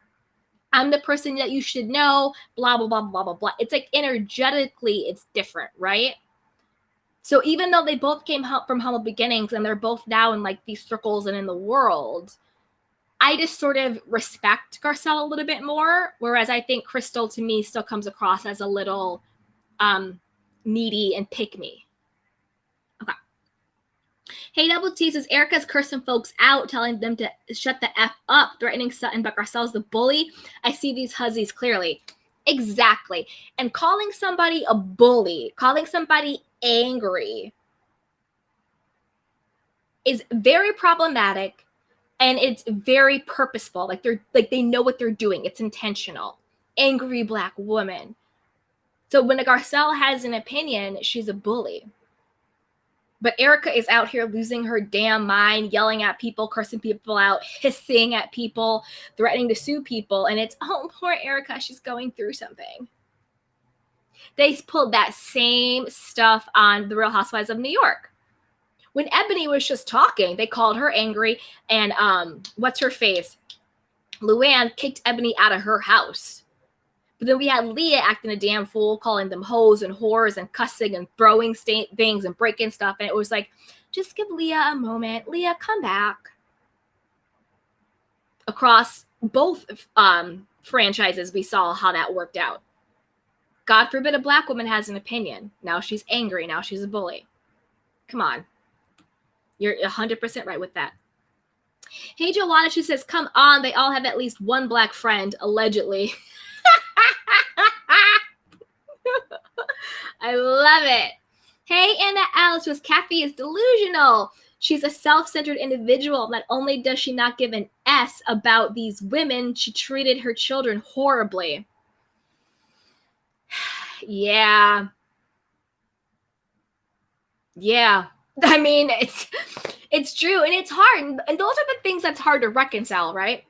I'm the person that you should know. Blah, blah, blah, blah, blah, blah. It's like energetically it's different, right? So even though they both came from humble beginnings and they're both now in like these circles and in the world, I just sort of respect Garcelle a little bit more. Whereas I think Crystal to me still comes across as a little needy and pick me. Okay. Hey, Double T says Erika's cursing folks out, telling them to shut the F up, threatening Sutton, but Garcelle's the bully. I see these hussies clearly. Exactly. And calling somebody a bully, calling somebody angry is very problematic and it's very purposeful. Like they know what they're doing. It's intentional. Angry Black woman. So when a Garcelle has an opinion, she's a bully. But Erika is out here losing her damn mind, yelling at people, cursing people out, hissing at people, threatening to sue people. And it's, oh, poor Erika, she's going through something. They pulled that same stuff on The Real Housewives of New York. When Ebony was just talking, they called her angry, and what's her face? Luann kicked Ebony out of her house. But then we had Leah acting a damn fool, calling them hoes and whores and cussing and throwing things and breaking stuff. And it was like, just give Leah a moment. Leah, come back. Across both franchises, we saw how that worked out. God forbid a Black woman has an opinion. Now she's angry. Now she's a bully. Come on. You're 100% right with that. Hey, Joanna, she says, come on. They all have at least one Black friend, allegedly. I love it. Hey, Anna Alice was Kathy is delusional. She's a self-centered individual. Not only does she not give an S about these women, she treated her children horribly. Yeah. I mean, it's true, and it's hard. And those are the things that's hard to reconcile, right?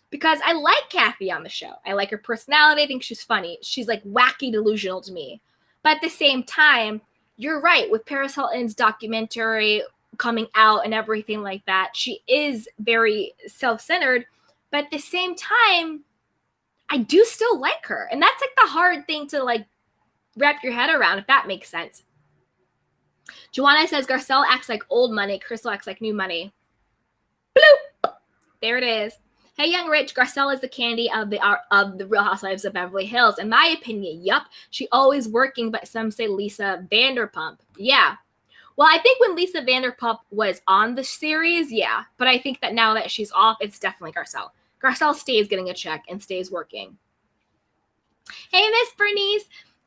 Because I like Kathy on the show. I like her personality. I think she's funny. She's like wacky delusional to me. But at the same time, you're right. With Paris Hilton's documentary coming out and everything like that, she is very self-centered. But at the same time, I do still like her. And that's like the hard thing to like wrap your head around, if that makes sense. Joanna says, Garcelle acts like old money. Crystal acts like new money. Bloop! There it is. Hey, Young Rich, Garcelle is the candy of the Real Housewives of Beverly Hills. In my opinion, yup. She always working, but some say Lisa Vanderpump. Yeah. Well, I think when Lisa Vanderpump was on the series, yeah. But I think that now that she's off, it's definitely Garcelle. Garcelle stays getting a check and stays working. Hey, Miss Bernice.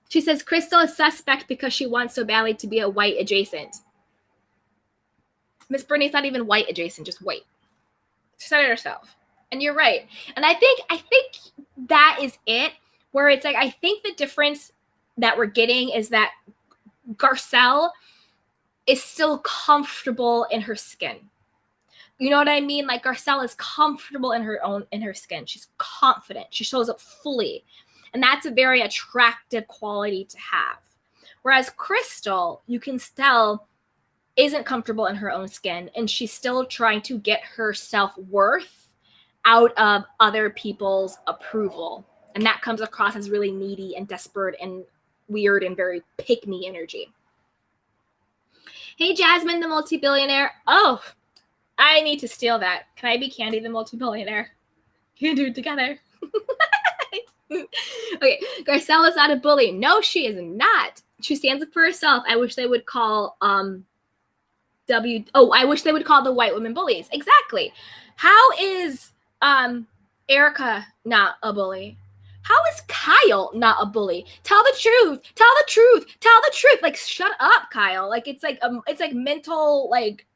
She says, Crystal is suspect because she wants so badly to be a white adjacent. Miss Bernice, not even white adjacent, just white. She said it herself. And you're right. And I think that is it, where it's like, I think the difference that we're getting is that Garcelle is still comfortable in her skin. You know what I mean? Like Garcelle is comfortable in her skin. She's confident. She shows up fully. And that's a very attractive quality to have. Whereas Crystal, you can tell isn't comfortable in her own skin, and she's still trying to get her self-worth out of other people's approval. And that comes across as really needy and desperate and weird and very pick-me energy. Hey, Jasmine, the multi-billionaire. Oh, I need to steal that. Can I be Candy, the multi-billionaire? Can we do it together? Okay, Garcelle is not a bully. No, she is not. She stands up for herself. I wish they would call I wish they would call the white women bullies. Exactly. How is Erika not a bully? How is Kyle not a bully? Tell the truth. Tell the truth. Tell the truth. Like, shut up, Kyle. Like, it's like mental, like,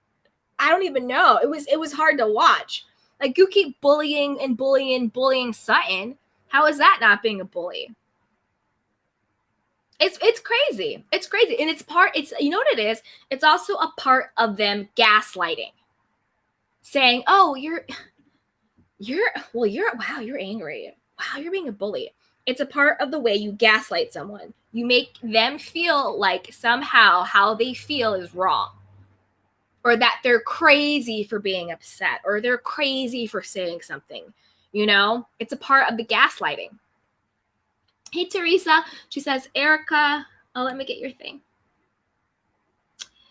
I don't even know. It was hard to watch. Like, you keep bullying and bullying Sutton. How is that not being a bully? It's crazy. It's crazy. And it's you know what it is? It's also a part of them gaslighting. Saying, oh, you're angry. Wow, you're being a bully. It's a part of the way you gaslight someone. You make them feel like somehow how they feel is wrong. Or that they're crazy for being upset. Or they're crazy for saying something. You know? It's a part of the gaslighting. Hey, Teresa. She says, Erika. Oh, let me get your thing.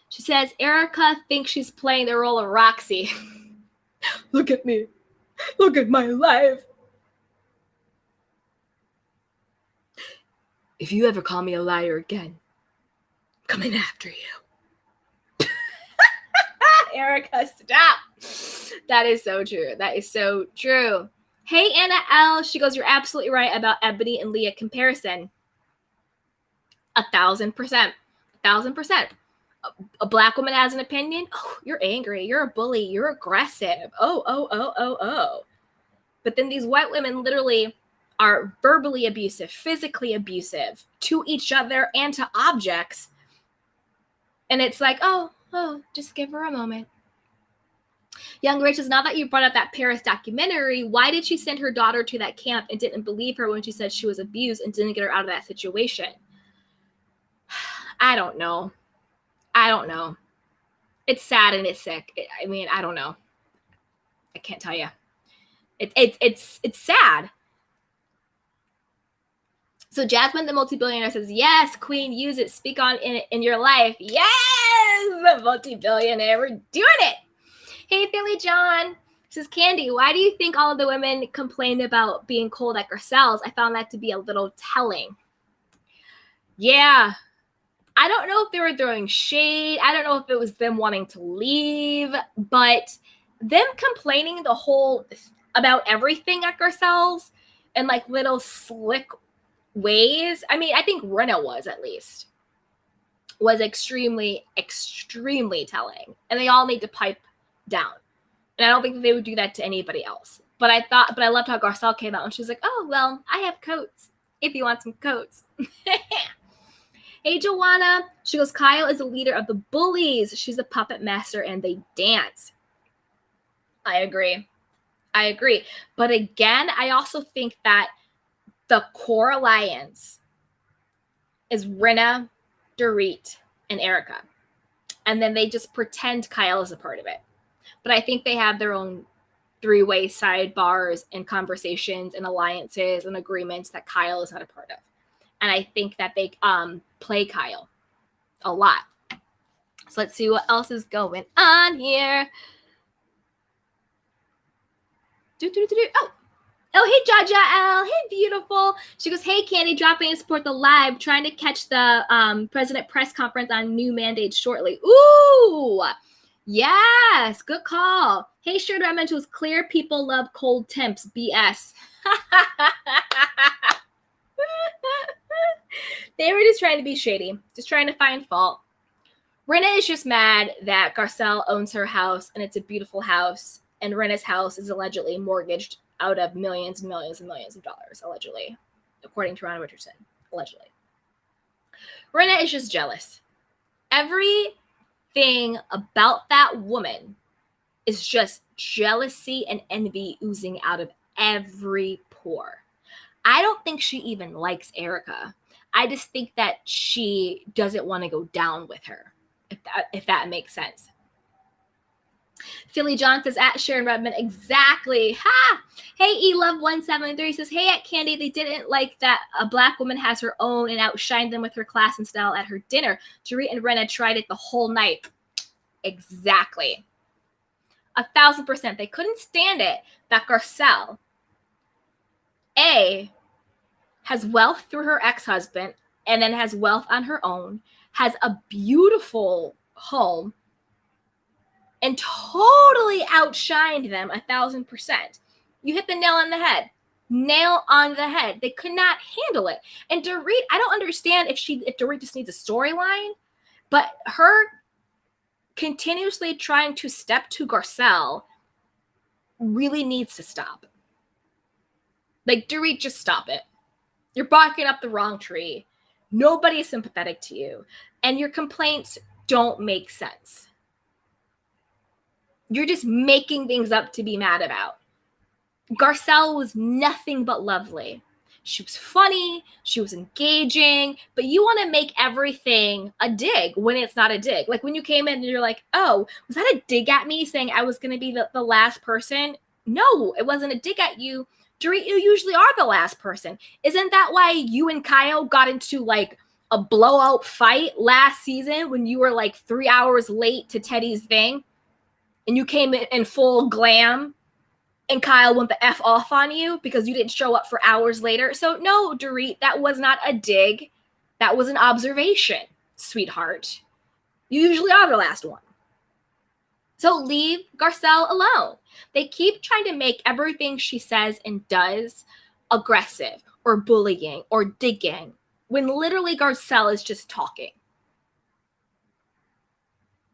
She says, Erika thinks she's playing the role of Roxy. Look at me. Look at my life. If you ever call me a liar again, I'm coming after you. Erika, stop. That is so true. That is so true. Hey, Anna L. She goes, you're absolutely right about Ebony and Leah comparison. 1,000%. 1,000%. A black woman has an opinion. Oh, you're angry. You're a bully. You're aggressive. Oh. But then these white women literally are verbally abusive, physically abusive to each other and to objects. And it's like, oh, just give her a moment. Young Rich, now that you brought up that Paris documentary, why did she send her daughter to that camp and didn't believe her when she said she was abused and didn't get her out of that situation? I don't know. It's sad and it's sick. I don't know. I can't tell you. It's sad. So Jasmine, the multi-billionaire, says, yes, queen, use it. Speak on in your life. Yes, multi-billionaire. We're doing it. Hey, Philly John. Says, Candy, why do you think all of the women complained about being cold at Garcelle's? I found that to be a little telling. Yeah. I don't know if they were throwing shade. I don't know if it was them wanting to leave. But them complaining about everything at Garcelle's and like little slick ways. I mean, I think Rinna was extremely, extremely telling. And they all need to pipe down. And I don't think that they would do that to anybody else. But I loved how Garcelle came out and she's like, oh, well, I have coats if you want some coats. Hey, Joanna. She goes, Kyle is a leader of the bullies. She's a puppet master and they dance. I agree. But again, I also think that the core alliance is Rinna, Dorit, and Erika. And then they just pretend Kyle is a part of it. But I think they have their own three-way sidebars and conversations and alliances and agreements that Kyle is not a part of. And I think that they play Kyle a lot. So let's see what else is going on here. Oh, hey, Jaja L. Hey, beautiful. She goes, hey, Candy, drop in and support the live. Trying to catch the president press conference on new mandates shortly. Ooh, yes, good call. Hey, Shared Dimensions, clear people love cold temps. BS. They were just trying to be shady, just trying to find fault. Rinna is just mad that Garcelle owns her house, and it's a beautiful house, and Rinna's house is allegedly mortgaged out of millions and millions and millions of dollars, allegedly, according to Ron Richardson, allegedly. Rinna is just jealous. Everything about that woman is just jealousy and envy oozing out of every pore. I don't think she even likes Erika. I just think that she doesn't want to go down with her. if that makes sense. Philly John says, at Sharon Redmond, exactly. Ha! Hey, eLove173 says, hey, at Candy, they didn't like that a black woman has her own and outshined them with her class and style at her dinner. Dorit and Renna tried it the whole night. Exactly. 1,000%. They couldn't stand it that Garcelle, A, has wealth through her ex-husband and then has wealth on her own, has a beautiful home, and totally outshined them 1,000%. You hit the nail on the head. Nail on the head. They could not handle it. And Dorit, I don't understand if Dorit just needs a storyline, but her continuously trying to step to Garcelle really needs to stop. Like, Dorit, just stop it. You're barking up the wrong tree. Nobody is sympathetic to you. And your complaints don't make sense. You're just making things up to be mad about. Garcelle was nothing but lovely. She was funny. She was engaging. But you want to make everything a dig when it's not a dig. Like when you came in and you're like, oh, was that a dig at me saying I was going to be the last person? No, it wasn't a dig at you. Dorit, you usually are the last person. Isn't that why you and Kyle got into like a blowout fight last season when you were like 3 hours late to Teddy's thing? And you came in full glam and Kyle went the F off on you because you didn't show up for hours later. So no, Dorit, that was not a dig. That was an observation, sweetheart. You usually are the last one. So leave Garcelle alone. They keep trying to make everything she says and does aggressive or bullying or digging when literally Garcelle is just talking.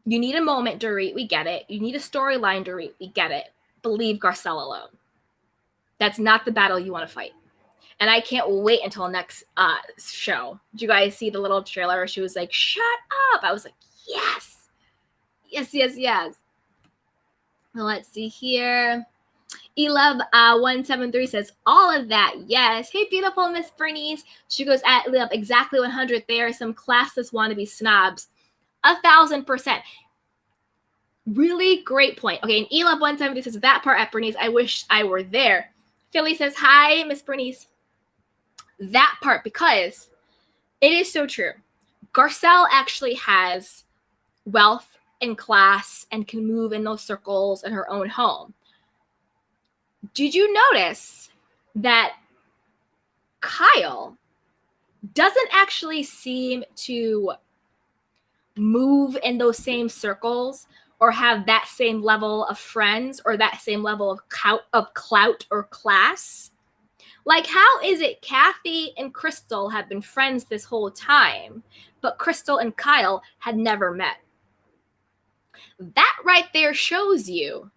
You need a moment, Dorit. We get it. You need a storyline, Dorit. We get it. But leave Garcelle alone. That's not the battle you want to fight. And I can't wait until next show. Did you guys see the little trailer? She was like, shut up. I was like, yes. Yes, yes, yes. Well, let's see here. eLove173 says, all of that, yes. Hey, beautiful Miss Bernice. She goes, at Love, exactly 100. There are some classless wannabe snobs. 1,000%. Really great point. Okay, and eLove170 says that part at Bernice, I wish I were there. Philly says, hi, Miss Bernice. That part, because it is so true. Garcelle actually has wealth and class and can move in those circles in her own home. Did you notice that Kyle doesn't actually seem to move in those same circles or have that same level of friends or that same level of clout or class? Like, how is it Kathy and Crystal have been friends this whole time, but Crystal and Kyle had never met? That right there shows you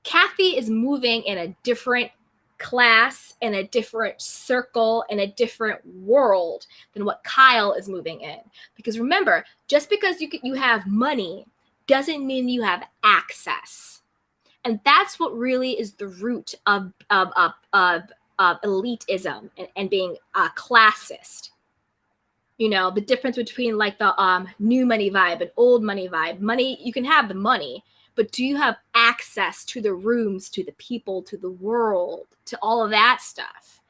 Kathy is moving in a different class, in a different circle, in a different world than what Kyle is moving in. Because remember, just because you have money doesn't mean you have access. And that's what really is the root of elitism and being classist. You know, the difference between like the new money vibe and old money vibe. Money, you can have the money, but do you have access to the rooms, to the people, to the world, to all of that stuff?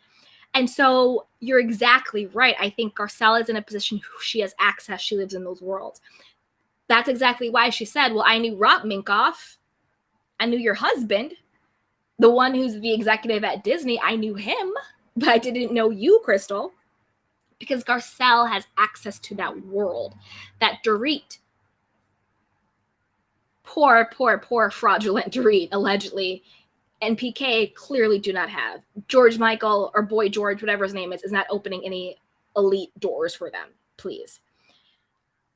And so you're exactly right. I think Garcelle is in a position who she has access. She lives in those worlds. That's exactly why she said, well, I knew Rob Minkoff. I knew your husband, the one who's the executive at Disney. I knew him, but I didn't know you, Crystal, because Garcelle has access to that world that Dorit, poor fraudulent Dorit, allegedly, and PK clearly do not have. George Michael or Boy George, whatever his name is not opening any elite doors for them, please.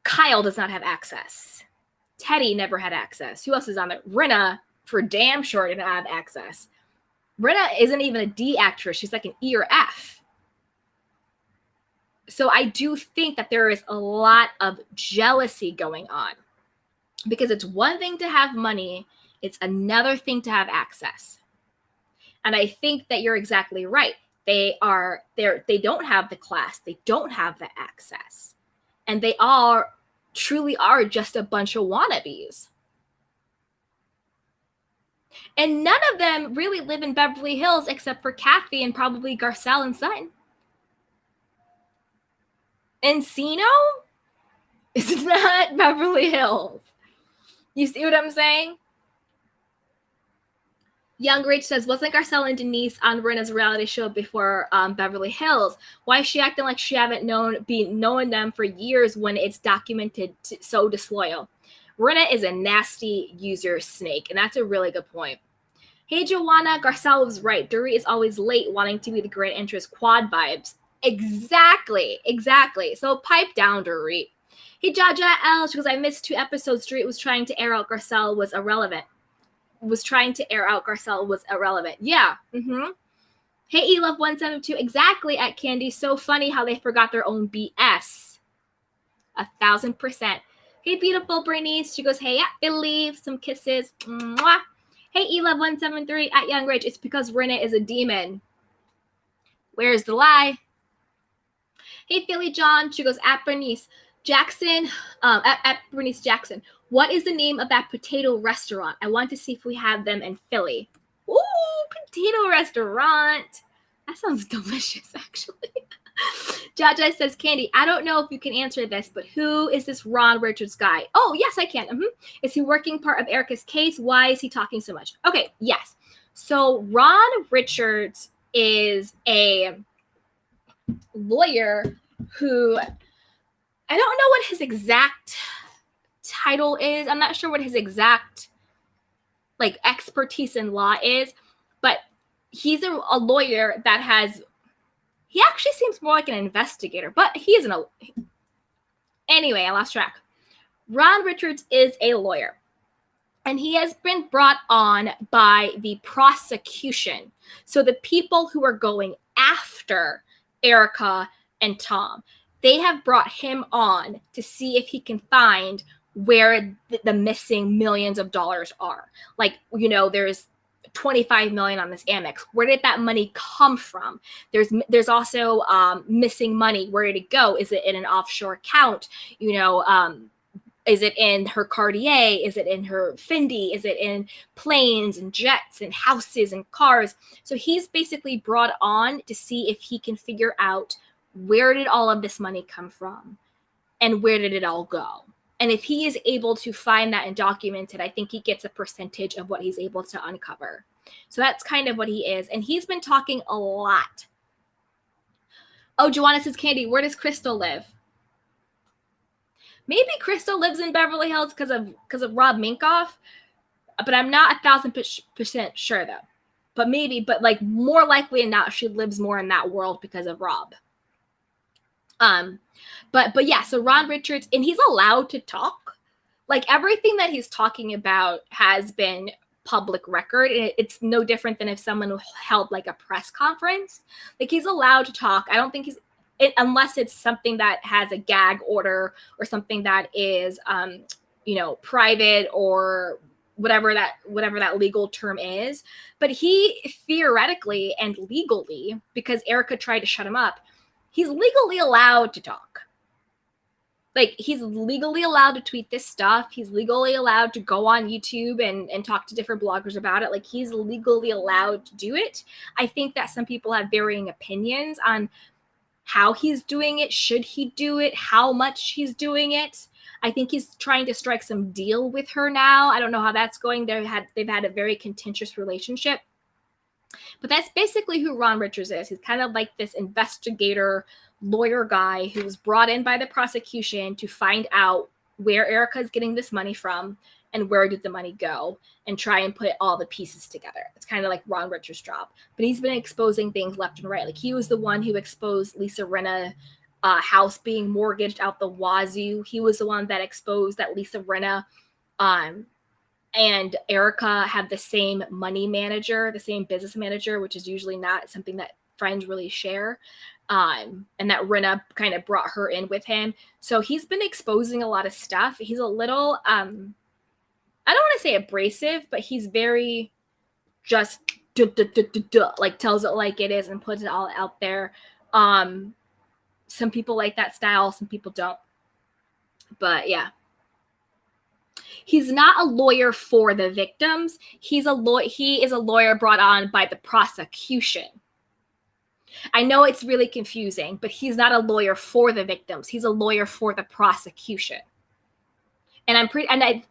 Kyle does not have access. Teddy never had access. Who else is on there? Rinna, for damn sure, did not have access. Rinna isn't even a D actress. She's like an E or F. So I do think that there is a lot of jealousy going on, because it's one thing to have money. It's another thing to have access. And I think that you're exactly right. They don't have the class. They don't have the access. And they are truly are just a bunch of wannabes. And none of them really live in Beverly Hills except for Kathy and probably Garcelle and Sutton. Encino is not Beverly Hills. You see what I'm saying? Young Rach says, wasn't Garcelle and Denise on Rinna's reality show before Beverly Hills? Why is she acting like she haven't known them for years when it's documented so disloyal? Rinna is a nasty user snake, and that's a really good point. Hey, Joanna, Garcelle was right. Dorit is always late, wanting to be the grand entrance. Quad vibes. Exactly. So pipe down, Dorit. Hey, Jaja L, she goes, I missed 2 episodes. Dorit was trying to air out Garcelle was irrelevant. Yeah. Hey, Elove172. Exactly, at Candy. So funny how they forgot their own BS. 1000%. Hey, beautiful Bernice. She goes, hey, at Billy. Some kisses. Mwah. Hey, Elove173 at Young Rage. It's because Rinna is a demon. Where's the lie? Hey, Philly John. She goes, at Bernice Jackson. At Bernice Jackson. What is the name of that potato restaurant? I want to see if we have them in Philly. Ooh, potato restaurant. That sounds delicious, actually. Jaja says, Candy, I don't know if you can answer this, but who is this Ron Richards guy? Oh, yes, I can. Is he working part of Erika's case? Why is he talking so much? Okay, yes. So Ron Richards is a lawyer who, I don't know what his exact title is. I'm not sure what his exact expertise in law is, but he's a lawyer that has, he actually seems more like an investigator, but he isn't a, anyway, I lost track. Ron Richards is a lawyer, and he has been brought on by the prosecution. So the people who are going after Erika and Tom, they have brought him on to see if he can find where the missing millions of dollars are. There's 25 million on this Amex. Where did that money come from? There's also missing money. Where did it go? Is it in an offshore account? Is it in her Cartier? Is it in her Fendi? Is it in planes and jets and houses and cars? So he's basically brought on to see if he can figure out where did all of this money come from and where did it all go? And if he is able to find that and document it, I think he gets a percentage of what he's able to uncover. So that's kind of what he is. And he's been talking a lot. Oh, Joanna says, Candy, where does Crystal live? Maybe Crystal lives in Beverly Hills because of Rob Minkoff, but I'm not 1000% sure though. But maybe, more likely than not, she lives more in that world because of Rob. But yeah, so Ron Richards, and he's allowed to talk. Everything that he's talking about has been public record. And it's no different than if someone held a press conference. He's allowed to talk. I don't think unless it's something that has a gag order or something that is, private or whatever that legal term is. But he theoretically and legally, because Erika tried to shut him up, he's legally allowed to talk. He's legally allowed to tweet this stuff. He's legally allowed to go on YouTube and talk to different bloggers about it. He's legally allowed to do it. I think that some people have varying opinions on how he's doing it. Should he do it? How much he's doing it? I think he's trying to strike some deal with her now. I don't know how that's going. They've had a very contentious relationship. But that's basically who Ron Richards is. He's kind of like this investigator lawyer guy who was brought in by the prosecution to find out where Erika is getting this money from and where did the money go and try and put all the pieces together. It's kind of like Ron Richards' job. But he's been exposing things left and right. He was the one who exposed Lisa Rinna house being mortgaged out the wazoo. He was the one that exposed that Lisa Rinna and Erika have the same money manager, the same business manager, which is usually not something that friends really share. And that Rinna kind of brought her in with him. So he's been exposing a lot of stuff. He's a little, I don't want to say abrasive, but he's very just tells it like it is and puts it all out there. Some people like that style. Some people don't. But yeah. He's not a lawyer for the victims. He is a lawyer brought on by the prosecution. I know it's really confusing, but he's not a lawyer for the victims. He's a lawyer for the prosecution. And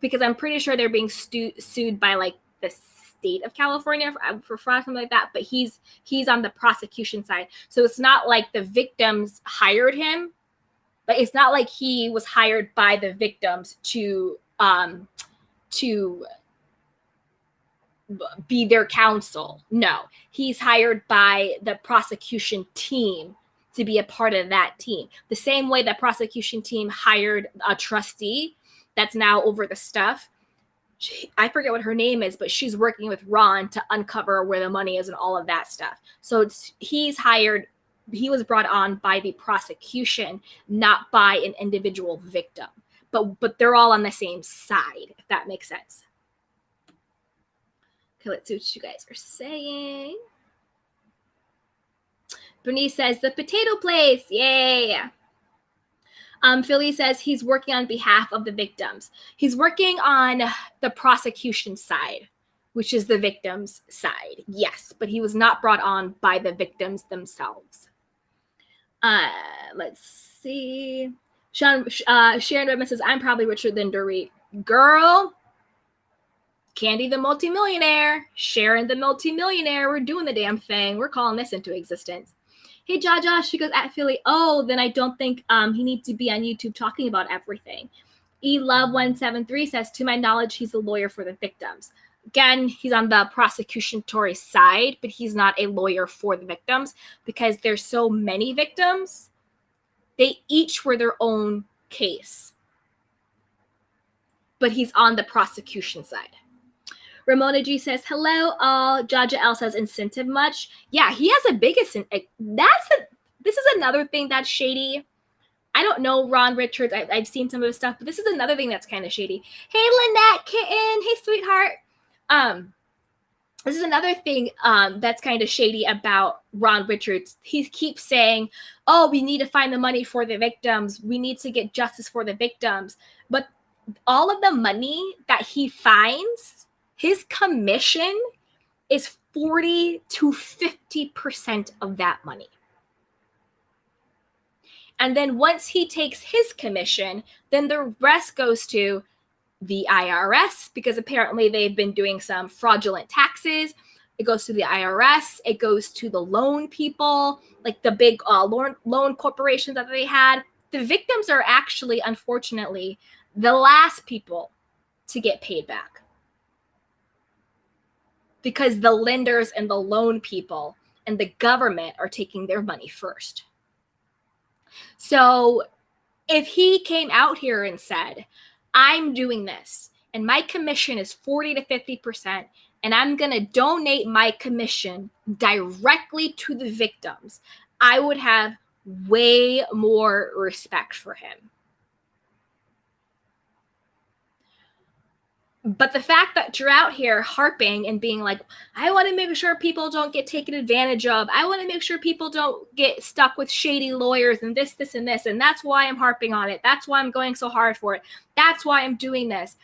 because I'm pretty sure they're being sued by like the state of California for fraud, something like that. But he's on the prosecution side, so it's not like the victims hired him. But it's not like he was hired by the victims to be their counsel. No, he's hired by the prosecution team to be a part of that team. The same way that prosecution team hired a trustee that's now over the stuff. I forget what her name is, but she's working with Ron to uncover where the money is and all of that stuff. So he was brought on by the prosecution, not by an individual victim. But they're all on the same side, if that makes sense. Okay, let's see what you guys are saying. Bernice says, the potato place. Yay. Philly says he's working on behalf of the victims. He's working on the prosecution side, which is the victims' side. Yes, but he was not brought on by the victims themselves. Let's see. Sharon Redmond says, I'm probably richer than Dorit. Girl. Candy the multimillionaire. Sharon the multimillionaire. We're doing the damn thing. We're calling this into existence. Hey, Jaja, she goes at Philly. Oh, then I don't think he needs to be on YouTube talking about everything. eLove173 says, to my knowledge, he's a lawyer for the victims. Again, he's on the prosecutory side, but he's not a lawyer for the victims because there's so many victims. They each were their own case. But he's on the prosecution side. Ramona G says, hello, all. Jaja L says, incentive much? Yeah, he has a big incentive. This is another thing that's shady. I don't know Ron Richards. I've seen some of his stuff, but this is another thing that's kind of shady. Hey, Lynette Kitten. Hey, sweetheart. This is another thing that's kind of shady about Ron Richards. He keeps saying, oh, we need to find the money for the victims. We need to get justice for the victims. But all of the money that he finds, his commission is 40 to 50% of that money. And then once he takes his commission, then the rest goes to the IRS, because apparently they've been doing some fraudulent taxes. It goes to the IRS. It goes to the loan people, like the big loan corporations that they had. The victims are actually, unfortunately, the last people to get paid back, because the lenders and the loan people and the government are taking their money first. So if he came out here and said, I'm doing this and my commission is 40 to 50%, and I'm going to donate my commission directly to the victims, I would have way more respect for him. But the fact that you're out here harping and being like, I want to make sure people don't get taken advantage of. I want to make sure people don't get stuck with shady lawyers and this, and this. And that's why I'm harping on it. That's why I'm going so hard for it. That's why I'm doing this.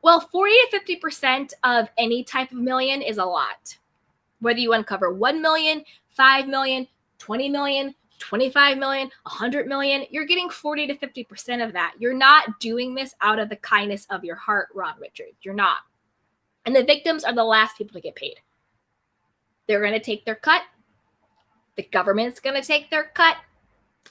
Well, 40 to 50% of any type of million is a lot. Whether you uncover 1 million, 5 million, 20 million, 25 million, 100 million, you're getting 40 to 50% of that. You're not doing this out of the kindness of your heart, Ron Richards. You're not. And the victims are the last people to get paid. They're going to take their cut. The government's going to take their cut.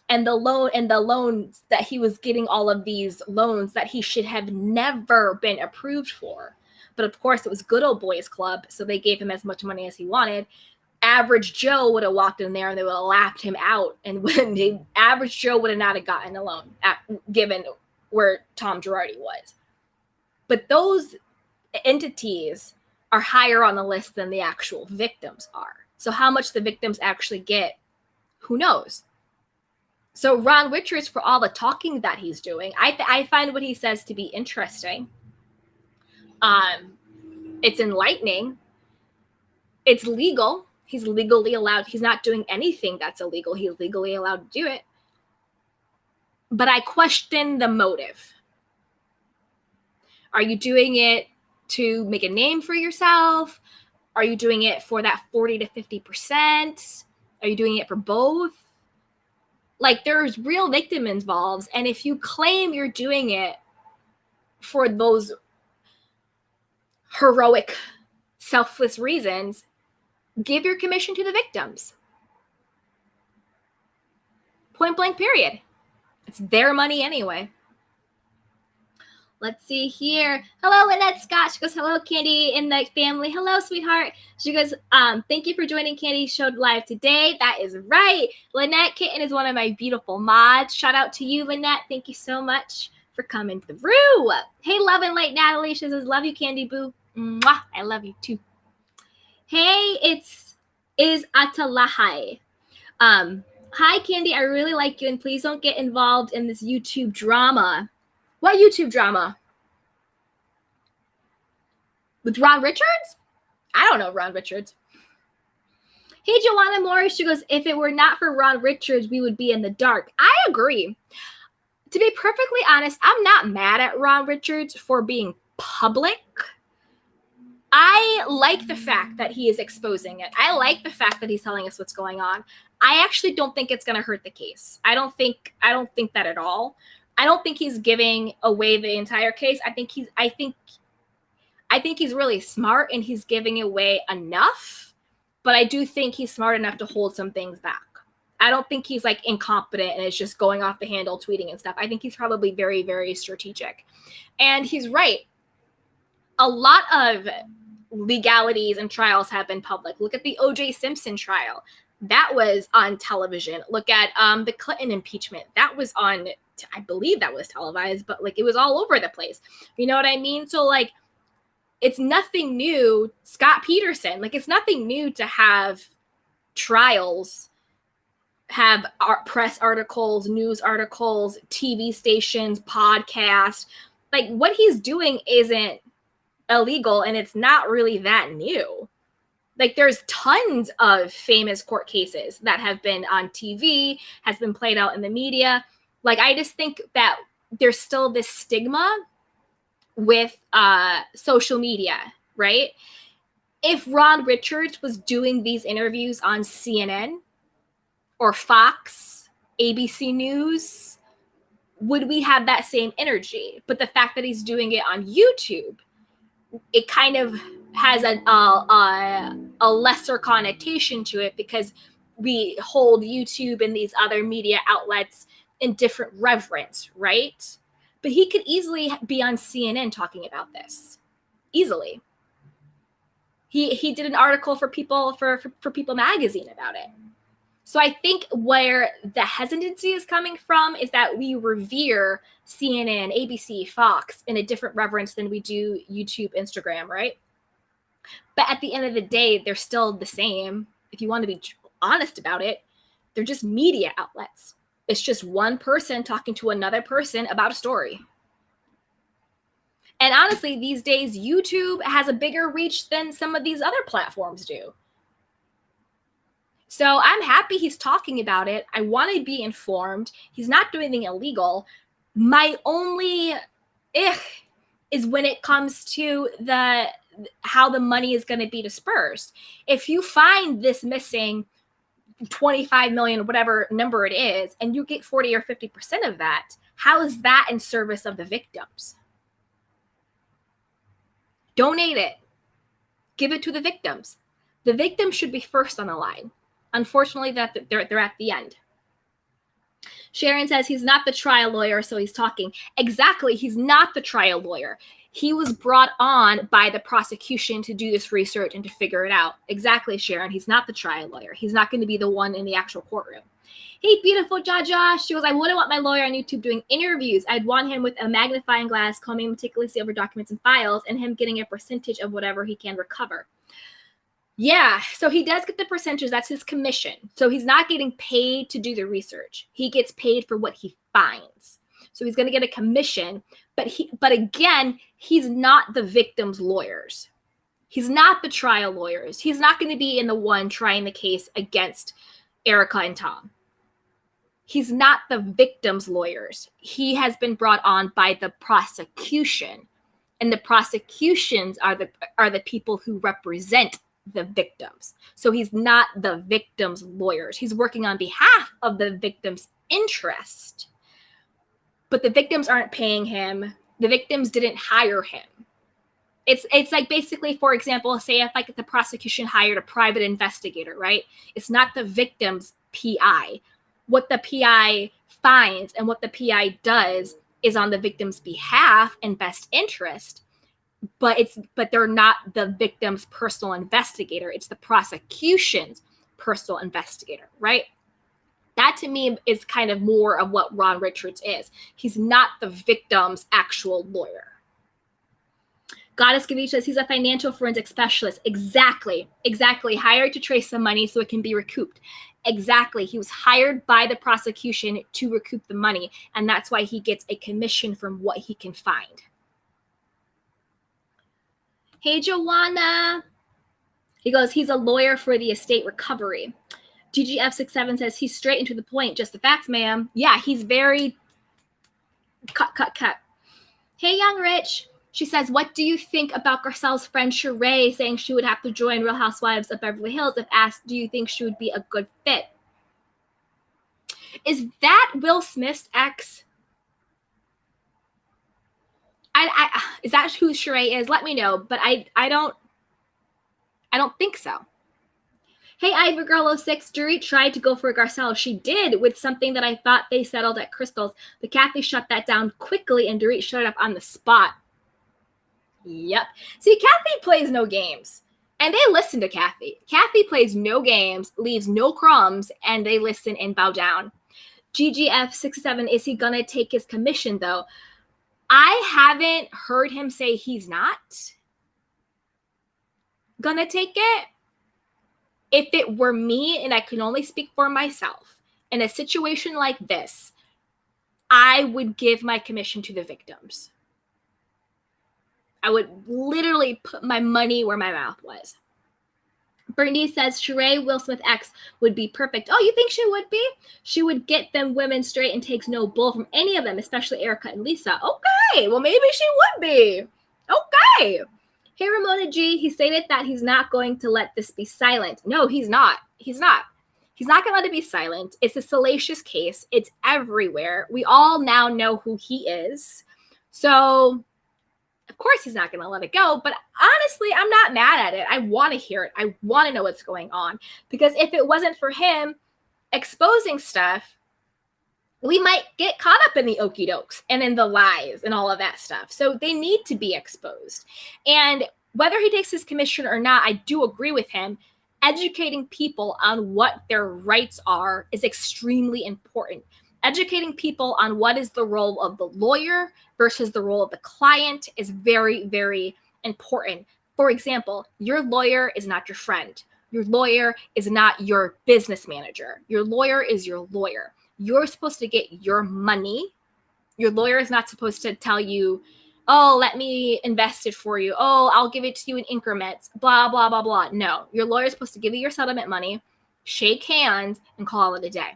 And the loans that he was getting, all of these loans that he should have never been approved for. But of course, it was good old boys club, so they gave him as much money as he wanted. Average Joe would have walked in there and they would have laughed him out. And when the average Joe would have not have gotten a loan, given where Tom Girardi was. But those entities are higher on the list than the actual victims are. So how much the victims actually get, who knows? So Ron Richards, for all the talking that he's doing, I find what he says to be interesting. It's enlightening. It's legal. He's legally allowed. He's not doing anything that's illegal. He's legally allowed to do it. but I question the motive. Are you doing it to make a name for yourself? Are you doing it for that 40 to 50%? Are you doing it for both? Like, there's real victim involved. And if you claim you're doing it for those heroic, selfless reasons, give your commission to the victims. Point blank, period. It's their money anyway. Let's see here. Hello, Lynette Scott. She goes, hello, Candy and the family. Hello, sweetheart. She goes, thank you for joining Candy Show Live today. That is right. Lynette Kitten is one of my beautiful mods. Shout out to you, Lynette. Thank you so much for coming through. Hey, Love and Light Natalie. She says, love you, Candy Boo. Mwah. I love you too. Hey, is Atalahai. Hi, Candy. I really like you, and please don't get involved in this YouTube drama. What YouTube drama? With Ron Richards? I don't know Ron Richards. Hey, Joanna Morris. She goes, if it were not for Ron Richards, we would be in the dark. I agree. To be perfectly honest, I'm not mad at Ron Richards for being public. I like the fact that he is exposing it. I like the fact that he's telling us what's going on. I actually don't think it's going to hurt the case. I don't think that at all. I don't think he's giving away the entire case. I think he's really smart and he's giving away enough, but I do think he's smart enough to hold some things back. I don't think he's like incompetent and it's just going off the handle, tweeting and stuff. I think he's probably very, very strategic. And he's right. A lot of legalities and trials have been public. Look at the O.J. Simpson trial. That was on television. Look at the Clinton impeachment. That was on, I believe that was televised, but like it was all over the place. You know what I mean? So like, it's nothing new. Scott Peterson, like it's nothing new to have trials, have press articles, news articles, TV stations, podcasts. Like what he's doing isn't illegal and it's not really that new. Like there's tons of famous court cases that have been on TV, has been played out in the media. Like I just think that there's still this stigma with social media, right? If Ron Richards was doing these interviews on CNN or Fox, ABC News, would we have that same energy? But the fact that he's doing it on YouTube, it kind of has a lesser connotation to it because we hold YouTube and these other media outlets in different reverence, right? But he could easily be on CNN talking about this. Easily. He did an article for People for People magazine about it. So I think where the hesitancy is coming from is that we revere CNN, ABC, Fox in a different reverence than we do YouTube, Instagram, right? But at the end of the day, they're still the same. If you want to be honest about it, they're just media outlets. It's just one person talking to another person about a story. And honestly, these days, YouTube has a bigger reach than some of these other platforms do. So I'm happy he's talking about it. I want to be informed. He's not doing anything illegal. My only is when it comes to how the money is going to be dispersed. If you find this missing 25 million, whatever number it is, and you get 40 or 50% of that, how is that in service of the victims? Donate it. Give it to the victims. The victims should be first on the line. Unfortunately, that they're at the end. Sharon says he's not the trial lawyer, so he's talking. Exactly, he's not the trial lawyer. He was brought on by the prosecution to do this research and to figure it out. Exactly, Sharon. He's not the trial lawyer. He's not going to be the one in the actual courtroom. Hey, beautiful Jaja. She goes, I wouldn't want my lawyer on YouTube doing interviews. I'd want him with a magnifying glass, combing meticulously over documents and files, and him getting a percentage of whatever he can recover. Yeah, so he does get the percentage. That's his commission. So he's not getting paid to do the research. He gets paid for what he finds. So he's going to get a commission. But again, he's not the victim's lawyers. He's not the trial lawyers. He's not going to be in the one trying the case against Erika and Tom. He's not the victim's lawyers. He has been brought on by the prosecution. And the prosecutions are the people who represent the victims. So he's not the victim's lawyers. He's working on behalf of the victim's interest. But the victims aren't paying him. The victims didn't hire him. It's like basically, for example, say if like the prosecution hired a private investigator, right? It's not the victim's PI. What the PI finds and what the PI does is on the victim's behalf and best interest, but they're not the victim's personal investigator. It's the prosecution's personal investigator, right? That to me is kind of more of what Ron Richards is. He's not the victim's actual lawyer. Goddess Gavish says he's a financial forensic specialist. Exactly. Hired to trace the money so it can be recouped. Exactly. He was hired by the prosecution to recoup the money, and that's why he gets a commission from what he can find. Hey, Joanna. He goes, he's a lawyer for the estate recovery. GGF67 says he's straight and to the point. Just the facts, ma'am. Yeah, he's very cut. Hey, Young Rich. She says, what do you think about Garcelle's friend Sheree saying she would have to join Real Housewives of Beverly Hills? If asked, do you think she would be a good fit? Is that Will Smith's ex? Is that who Sheree is? Let me know, but I don't think so. Hey, Ivor Girl 06, Dorit tried to go for Garcelle. She did with something that I thought they settled at Crystal's, but Kathy shut that down quickly and Dorit shut it up on the spot. Yep. See, Kathy plays no games, and they listen to Kathy. Kathy plays no games, leaves no crumbs, and they listen and bow down. GGF67, is he going to take his commission, though? I haven't heard him say he's not going to take it. If it were me, and I can only speak for myself, in a situation like this, I would give my commission to the victims. I would literally put my money where my mouth was. Bernie says Sheree Will Smith X would be perfect. Oh, you think she would be? She would get them women straight and takes no bull from any of them, especially Erika and Lisa. Okay, well, maybe she would be. Okay. Hey, Ramona G, he stated that he's not going to let this be silent. No, he's not. He's not going to let it be silent. It's a salacious case. It's everywhere. We all now know who he is. So of course he's not going to let it go, but honestly, I'm not mad at it. I want to hear it. I want to know what's going on, because if it wasn't for him exposing stuff, we might get caught up in the okie dokes and in the lies and all of that stuff. So they need to be exposed. And whether he takes his commission or not, I do agree with him. Educating people on what their rights are is extremely important. Educating people on what is the role of the lawyer versus the role of the client is very, very important. For example, your lawyer is not your friend. Your lawyer is not your business manager. Your lawyer is your lawyer. You're supposed to get your money. Your lawyer is not supposed to tell you, oh, let me invest it for you. Oh, I'll give it to you in increments, blah, blah, blah, blah. No, your lawyer is supposed to give you your settlement money, shake hands, and call it a day.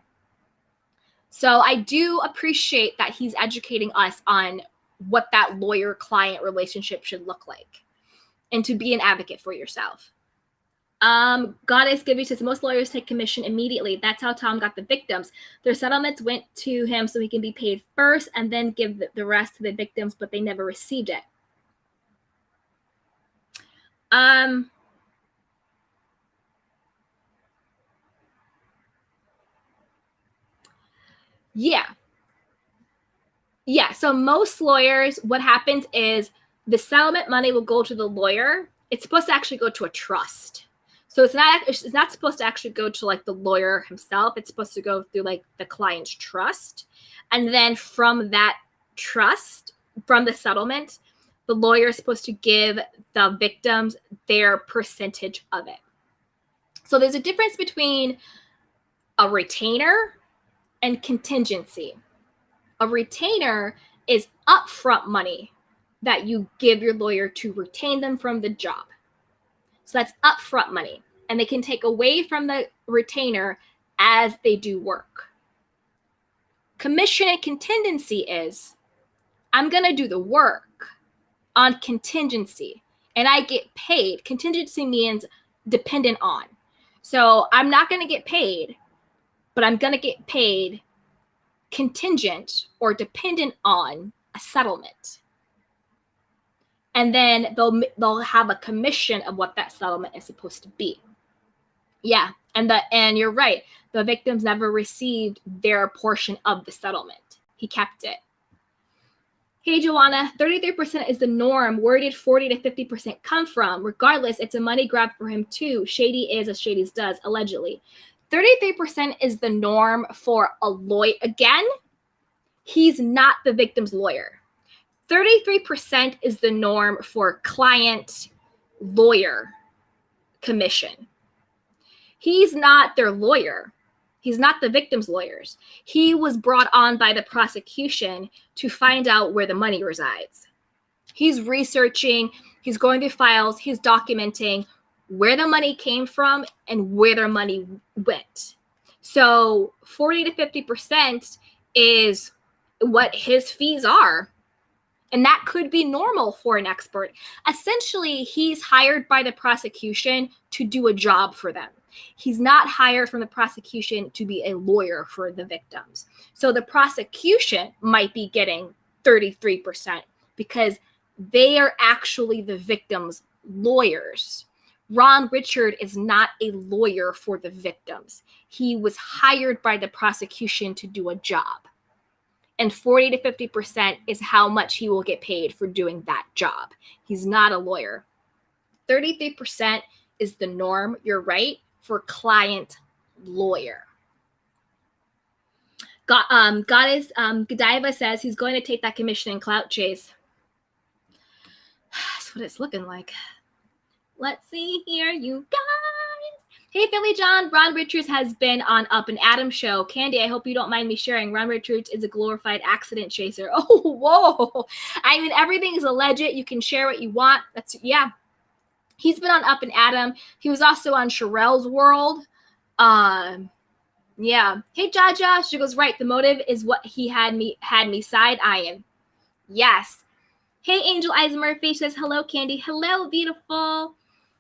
So I do appreciate that he's educating us on what that lawyer-client relationship should look like and to be an advocate for yourself. Goddess Gibby says most lawyers take commission immediately. That's how Tom got the victims. Their settlements went to him so he can be paid first and then give the rest to the victims, but they never received it. Yeah. So most lawyers, what happens is the settlement money will go to the lawyer. It's supposed to actually go to a trust. So it's not supposed to actually go to like the lawyer himself. It's supposed to go through like the client's trust. And then from that trust, from the settlement, the lawyer is supposed to give the victims their percentage of it. So there's a difference between a retainer and contingency. A retainer is upfront money that you give your lawyer to retain them from the job. So that's upfront money. And they can take away from the retainer as they do work. Commission and contingency is, I'm going to do the work on contingency and I get paid. Contingency means dependent on. So I'm not going to get paid, but I'm going to get paid contingent or dependent on a settlement. And then they'll have a commission of what that settlement is supposed to be. Yeah, and you're right. The victims never received their portion of the settlement. He kept it. Hey, Joanna, 33% is the norm. Where did 40 to 50% come from? Regardless, it's a money grab for him too. Shady is as shady does, allegedly. 33% is the norm for a lawyer. Again, he's not the victim's lawyer. 33% is the norm for client lawyer commission. He's not their lawyer. He's not the victim's lawyers. He was brought on by the prosecution to find out where the money resides. He's researching, he's going through files, he's documenting where the money came from and where their money went. So 40 to 50% is what his fees are. And that could be normal for an expert. Essentially, he's hired by the prosecution to do a job for them. He's not hired from the prosecution to be a lawyer for the victims. So the prosecution might be getting 33% because they are actually the victims' lawyers. Ron Richard is not a lawyer for the victims. He was hired by the prosecution to do a job. And 40 to 50% is how much he will get paid for doing that job. He's not a lawyer. 33% is the norm, you're right, for client lawyer. Goddess Godiva says he's going to take that commission and clout chase. That's what it's looking like. Let's see here, you guys. Hey, Philly John. Ron Richards has been on Up and Adam show. Candy, I hope you don't mind me sharing. Ron Richards is a glorified accident chaser. Oh, whoa. I mean, everything is alleged. You can share what you want. Yeah. He's been on Up and Adam. He was also on Sherelle's World. Yeah. Hey, Jaja. She goes, right. The motive is what he had me side-eyeing. Yes. Hey, Angel Eyes Murphy says, hello, Candy. Hello, beautiful.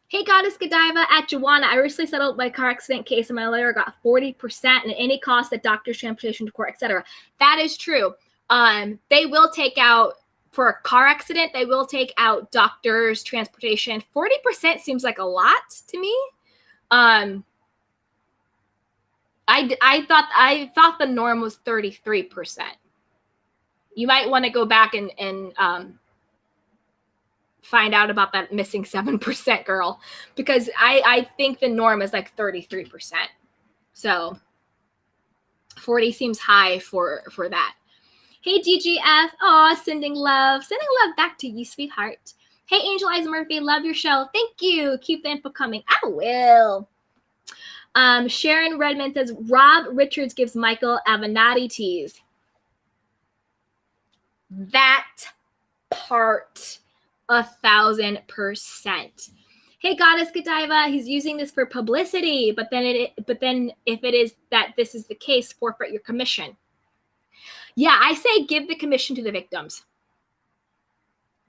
Hey, Goddess Godiva at Joanna. I recently settled my car accident case and my lawyer got 40% and any cost at doctor's transportation to court, etc. That is true. They will take out, for a car accident, they will take out doctor's transportation. 40% seems like a lot to me. I thought the norm was 33%. You might want to go back and find out about that missing 7% girl, because I think the norm is like 33%. So 40 seems high for that. Hey, DGF. Aw, sending love back to you, sweetheart. Hey, Angel Eyes Murphy. Love your show. Thank you. Keep the info coming. I will. Sharon Redmond says, Rob Richards gives Michael Avenatti tease. That part 1,000%. Hey, Goddess Godiva, he's using this for publicity, but then if it is that this is the case, forfeit your commission. Yeah, I say give the commission to the victims.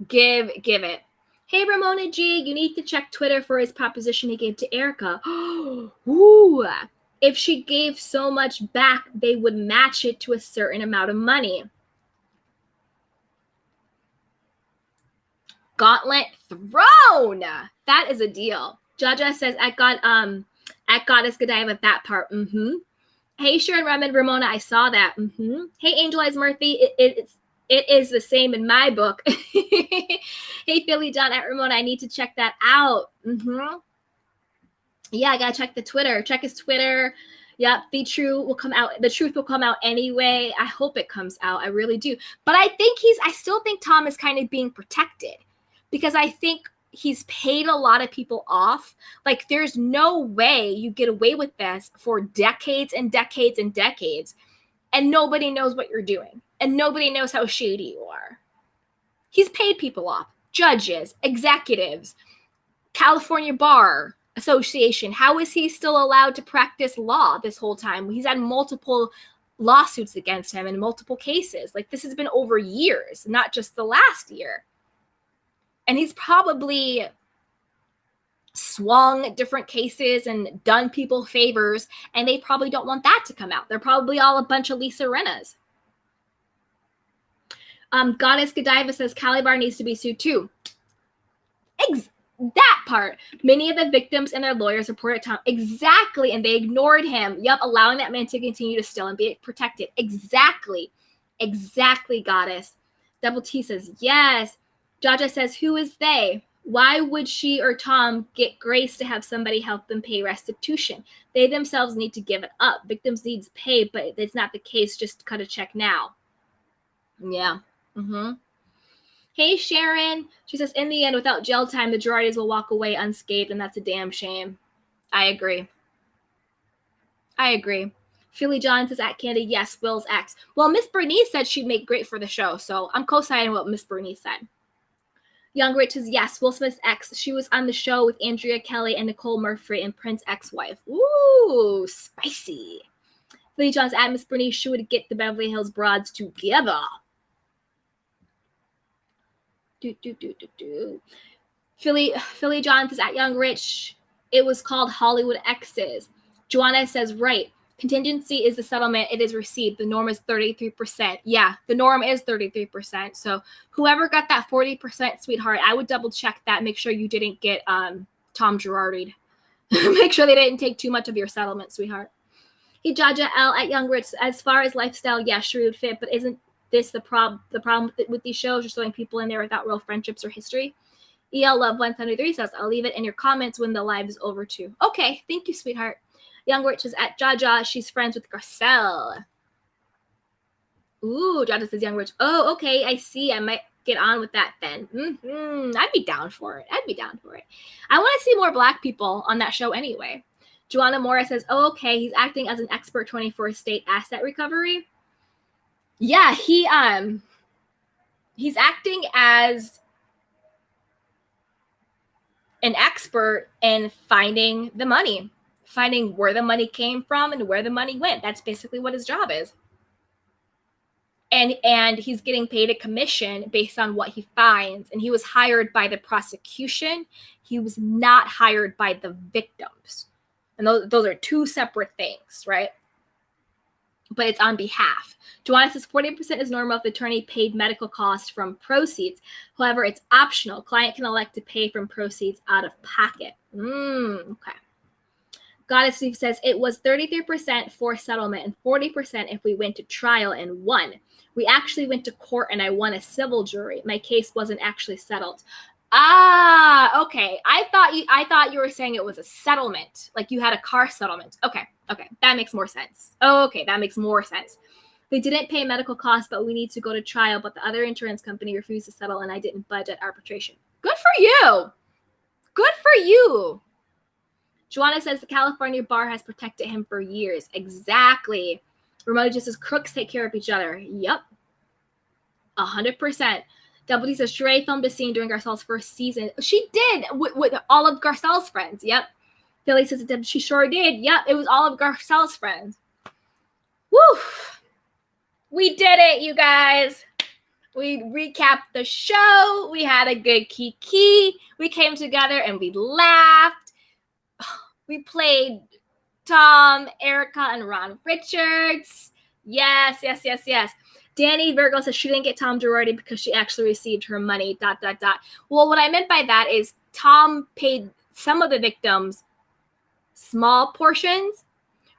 Give it. Hey, Ramona G, you need to check Twitter for his proposition he gave to Erika. Ooh, if she gave so much back, they would match it to a certain amount of money. Gauntlet thrown. That is a deal. Jaja says at Goddess Godiva, that part. Hey, Sharon Raman Ramona, I saw that. Hey, Angel Eyes Murphy, it is the same in my book. Hey, Philly John at Ramona, I need to check that out. Yeah, I gotta check the Twitter. Check his Twitter. Yep, the truth will come out. The truth will come out anyway. I hope it comes out. I really do. But I still think Tom is kind of being protected, because I think he's paid a lot of people off. Like, there's no way you get away with this for decades and decades and decades, and nobody knows what you're doing, and nobody knows how shady you are. He's paid people off. Judges, executives, California Bar Association. How is he still allowed to practice law this whole time? He's had multiple lawsuits against him in multiple cases. Like, this has been over years, not just the last year. And he's probably swung different cases and done people favors, and they probably don't want that to come out. They're probably all a bunch of Lisa Rinnas. Goddess Godiva says Calibar needs to be sued too. That part. Many of the victims and their lawyers reported Tom. Exactly. And they ignored him. Yep. Allowing that man to continue to steal and be protected. Exactly. Exactly, Goddess. Double T says, yes. Jaja says, who is they? Why would she or Tom get grace to have somebody help them pay restitution? They themselves need to give it up. Victims need to pay, but it's not the case. Just cut a check now. Yeah. Mm-hmm. Hey, Sharon. She says, in the end, without jail time, the Girardis will walk away unscathed, and that's a damn shame. I agree. Philly John says, at Candy, yes, Will's ex. Well, Miss Bernice said she'd make great for the show, so I'm co-signing what Miss Bernice said. Young Rich says, yes, Will Smith's ex. She was on the show with Andrea Kelly and Nicole Murphy and Prince's ex-wife. Ooh, spicy. Philly John's at Miss Bernice. She would get the Beverly Hills broads together. Philly John says, at Young Rich, it was called Hollywood Exes. Joanna says, right. Contingency is the settlement. It is received. The norm is 33%. Yeah, the norm is 33%. So whoever got that 40%, sweetheart, I would double check that. Make sure you didn't get Tom Girardi. Make sure they didn't take too much of your settlement, sweetheart. Hey, Jaja L at Young Rich, as far as lifestyle, yeah, sure would fit, but isn't this the problem with these shows? Just throwing people in there without real friendships or history. EL Love 173 says, I'll leave it in your comments when the live is over too. Okay, thank you, sweetheart. Young Rich is at Jaja. She's friends with Garcelle. Ooh, Jaja says Young Rich. Oh, okay, I see. I might get on with that then. I'd be down for it. I want to see more Black people on that show anyway. Joanna Morris says, oh, okay, he's acting as an expert 24 state asset recovery. Yeah, he's acting as an expert in finding the money. Finding where the money came from and where the money went. That's basically what his job is. And he's getting paid a commission based on what he finds. And he was hired by the prosecution. He was not hired by the victims. And those are two separate things, right? But it's on behalf. Joanna says 40% is normal if the attorney paid medical costs from proceeds. However, it's optional. Client can elect to pay from proceeds out of pocket. Okay. Goddess Steve says it was 33% for settlement and 40% if we went to trial and won. We actually went to court and I won a civil jury. My case wasn't actually settled. Ah, okay. I thought you were saying it was a settlement, like you had a car settlement. Okay, that makes more sense. Okay, that makes more sense. They didn't pay medical costs, but we need to go to trial. But the other insurance company refused to settle, and I didn't budge at arbitration. Good for you. Good for you. Joanna says the California bar has protected him for years. Exactly. Ramona just says crooks take care of each other. Yep. 100%. Double D says Sheree filmed a scene during Garcelle's first season. She did with all of Garcelle's friends. Yep. Philly says she sure did. Yep. It was all of Garcelle's friends. Woo. We did it, you guys. We recapped the show. We had a good kiki. We came together and we laughed. We played Tom, Erika, and Ron Richards. Yes. Danny Virgo says she didn't get Tom Girardi because she actually received her money, ... Well, what I meant by that is Tom paid some of the victims small portions.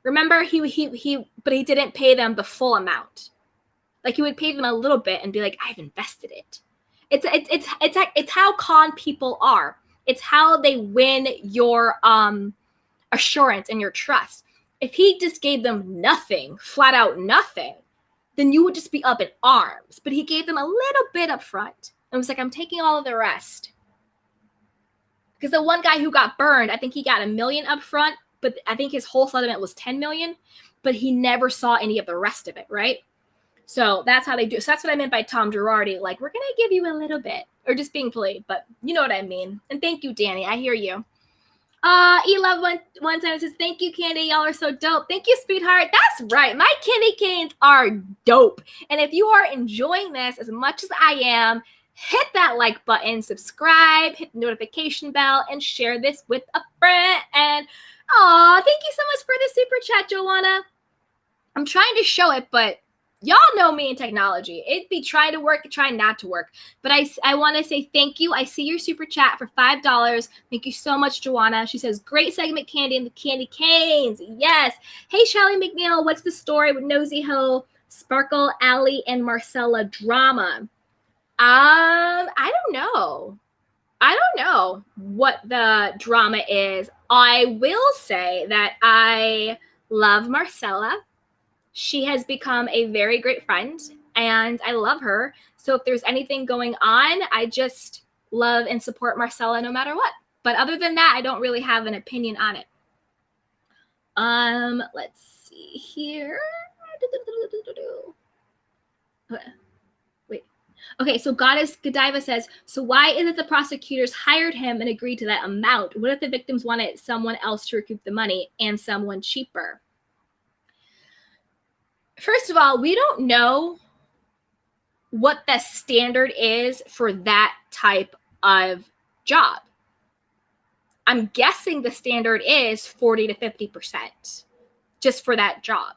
Remember, but he didn't pay them the full amount. Like he would pay them a little bit and be like, I've invested it. It's how con people are. It's how they win your assurance and your trust. If he just gave them nothing, flat out nothing, then you would just be up in arms. But he gave them a little bit up front and was like, I'm taking all of the rest. Because the one guy who got burned, I think he got $1 million up front, but I think his whole settlement was $10 million, but he never saw any of the rest of it, right? So that's how they do. So that's what I meant by Tom Girardi. Like, we're going to give you a little bit, or just being polite, but you know what I mean. And thank you, Danny. I hear you. E11 says, thank you, Candy. Y'all are so dope. Thank you, sweetheart. That's right. My candy canes are dope. And if you are enjoying this as much as I am, hit that like button, subscribe, hit the notification bell, and share this with a friend. And thank you so much for the super chat, Joanna. I'm trying to show it, but y'all know me in technology. It'd be trying to work, trying not to work. But I want to say thank you. I see your super chat for $5. Thank you so much, Joanna. She says, great segment, Candy and the Candy Canes. Yes. Hey, Shelly McNeil, what's the story with Nosy Ho, Sparkle, Allie, and Marcella drama? I don't know. I don't know what the drama is. I will say that I love Marcella. She has become a very great friend, and I love her. So if there's anything going on, I just love and support Marcella no matter what. But other than that, I don't really have an opinion on it. Let's see here. Wait. Okay, so Goddess Godiva says, so why is it the prosecutors hired him and agreed to that amount? What if the victims wanted someone else to recoup the money and someone cheaper? First of all, we don't know what the standard is for that type of job. I'm guessing the standard is 40 to 50% just for that job.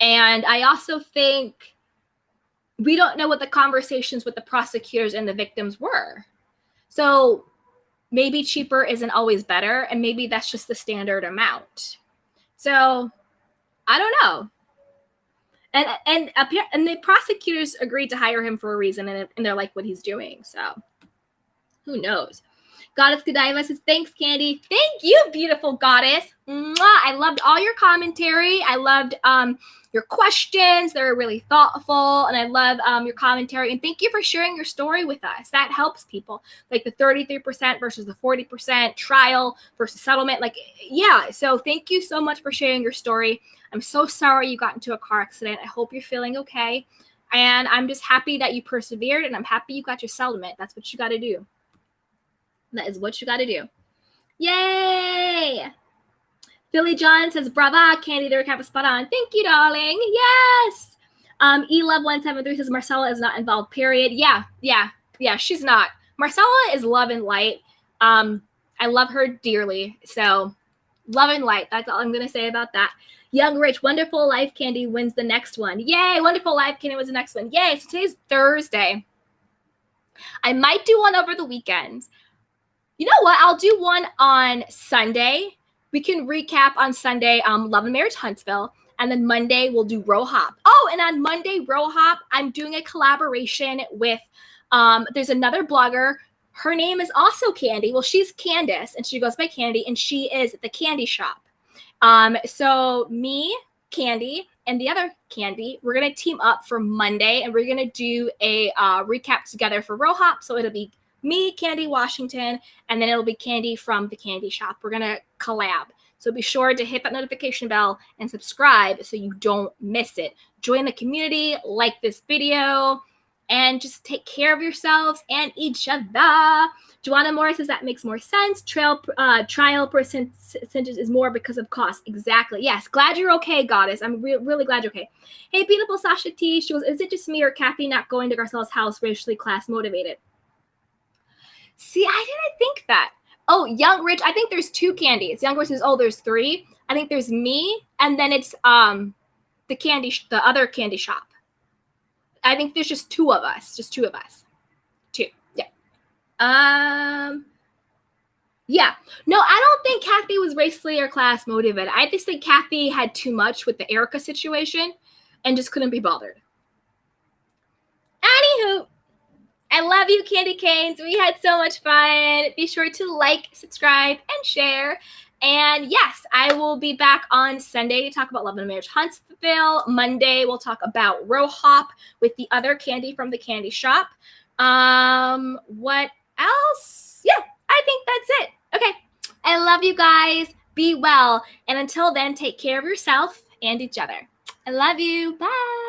And I also think we don't know what the conversations with the prosecutors and the victims were. So maybe cheaper isn't always better, and maybe that's just the standard amount. So I don't know. And the prosecutors agreed to hire him for a reason, and they're like what he's doing. So who knows? Goddess Godiva says, thanks, Candy. Thank you, beautiful goddess. Mwah! I loved all your commentary. I loved your questions. They were really thoughtful, and I love your commentary. And thank you for sharing your story with us. That helps people. Like the 33% versus the 40%, trial versus settlement. Like, yeah. So thank you so much for sharing your story. I'm so sorry you got into a car accident. I hope you're feeling okay. And I'm just happy that you persevered, and I'm happy you got your settlement. That's what you got to do. That is what you got to do. Yay! Billy John says, brava, Candy, the recap is spot on. Thank you, darling. Yes! E1173 says, Marcella is not involved, period. Yeah, she's not. Marcella is love and light. I love her dearly. So, love and light. That's all I'm going to say about that. Young Rich, Wonderful Life Candy wins the next one. Yay! Wonderful Life Candy wins the next one. Yay! So today's Thursday. I might do one over the weekend. You know what? I'll do one on Sunday. We can recap on Sunday Love and Marriage Huntsville. And then Monday, we'll do Row Hop. Oh, and on Monday, Row Hop, I'm doing a collaboration with, there's another blogger. Her name is also Candy. Well, she's Candace, and she goes by Candy, and she is the Candy Shop. So me, Candy, and the other Candy, we're going to team up for Monday, and we're going to do a recap together for Row Hop. So it'll be me, Candy Washington, and then it'll be Candy from the Candy Shop. We're going to collab. So be sure to hit that notification bell and subscribe so you don't miss it. Join the community, like this video, and just take care of yourselves and each other. Joanna Morris says that makes more sense. Trial percentage is more because of cost. Exactly. Yes. Glad you're okay, goddess. I'm really glad you're okay. Hey, beautiful Sasha T. She goes, is it just me or Kathy not going to Garcelle's house racially class motivated? See, I didn't think that. Oh, Young Rich. I think there's two Candies. Young Rich says, oh, there's three. I think there's me, and then it's the other Candy Shop. I think there's just two of us. Just two of us. Two. Yeah. Yeah. No, I don't think Kathy was racially or class motivated. I just think Kathy had too much with the Erika situation and just couldn't be bothered. Anywho, I love you, Candy Canes. We had so much fun. Be sure to like, subscribe, and share. And yes, I will be back on Sunday to talk about Love and Marriage Huntsville. Monday, we'll talk about Row Hop with the other Candy from the Candy Shop. What else? Yeah, I think that's it. Okay. I love you guys. Be well. And until then, take care of yourself and each other. I love you. Bye.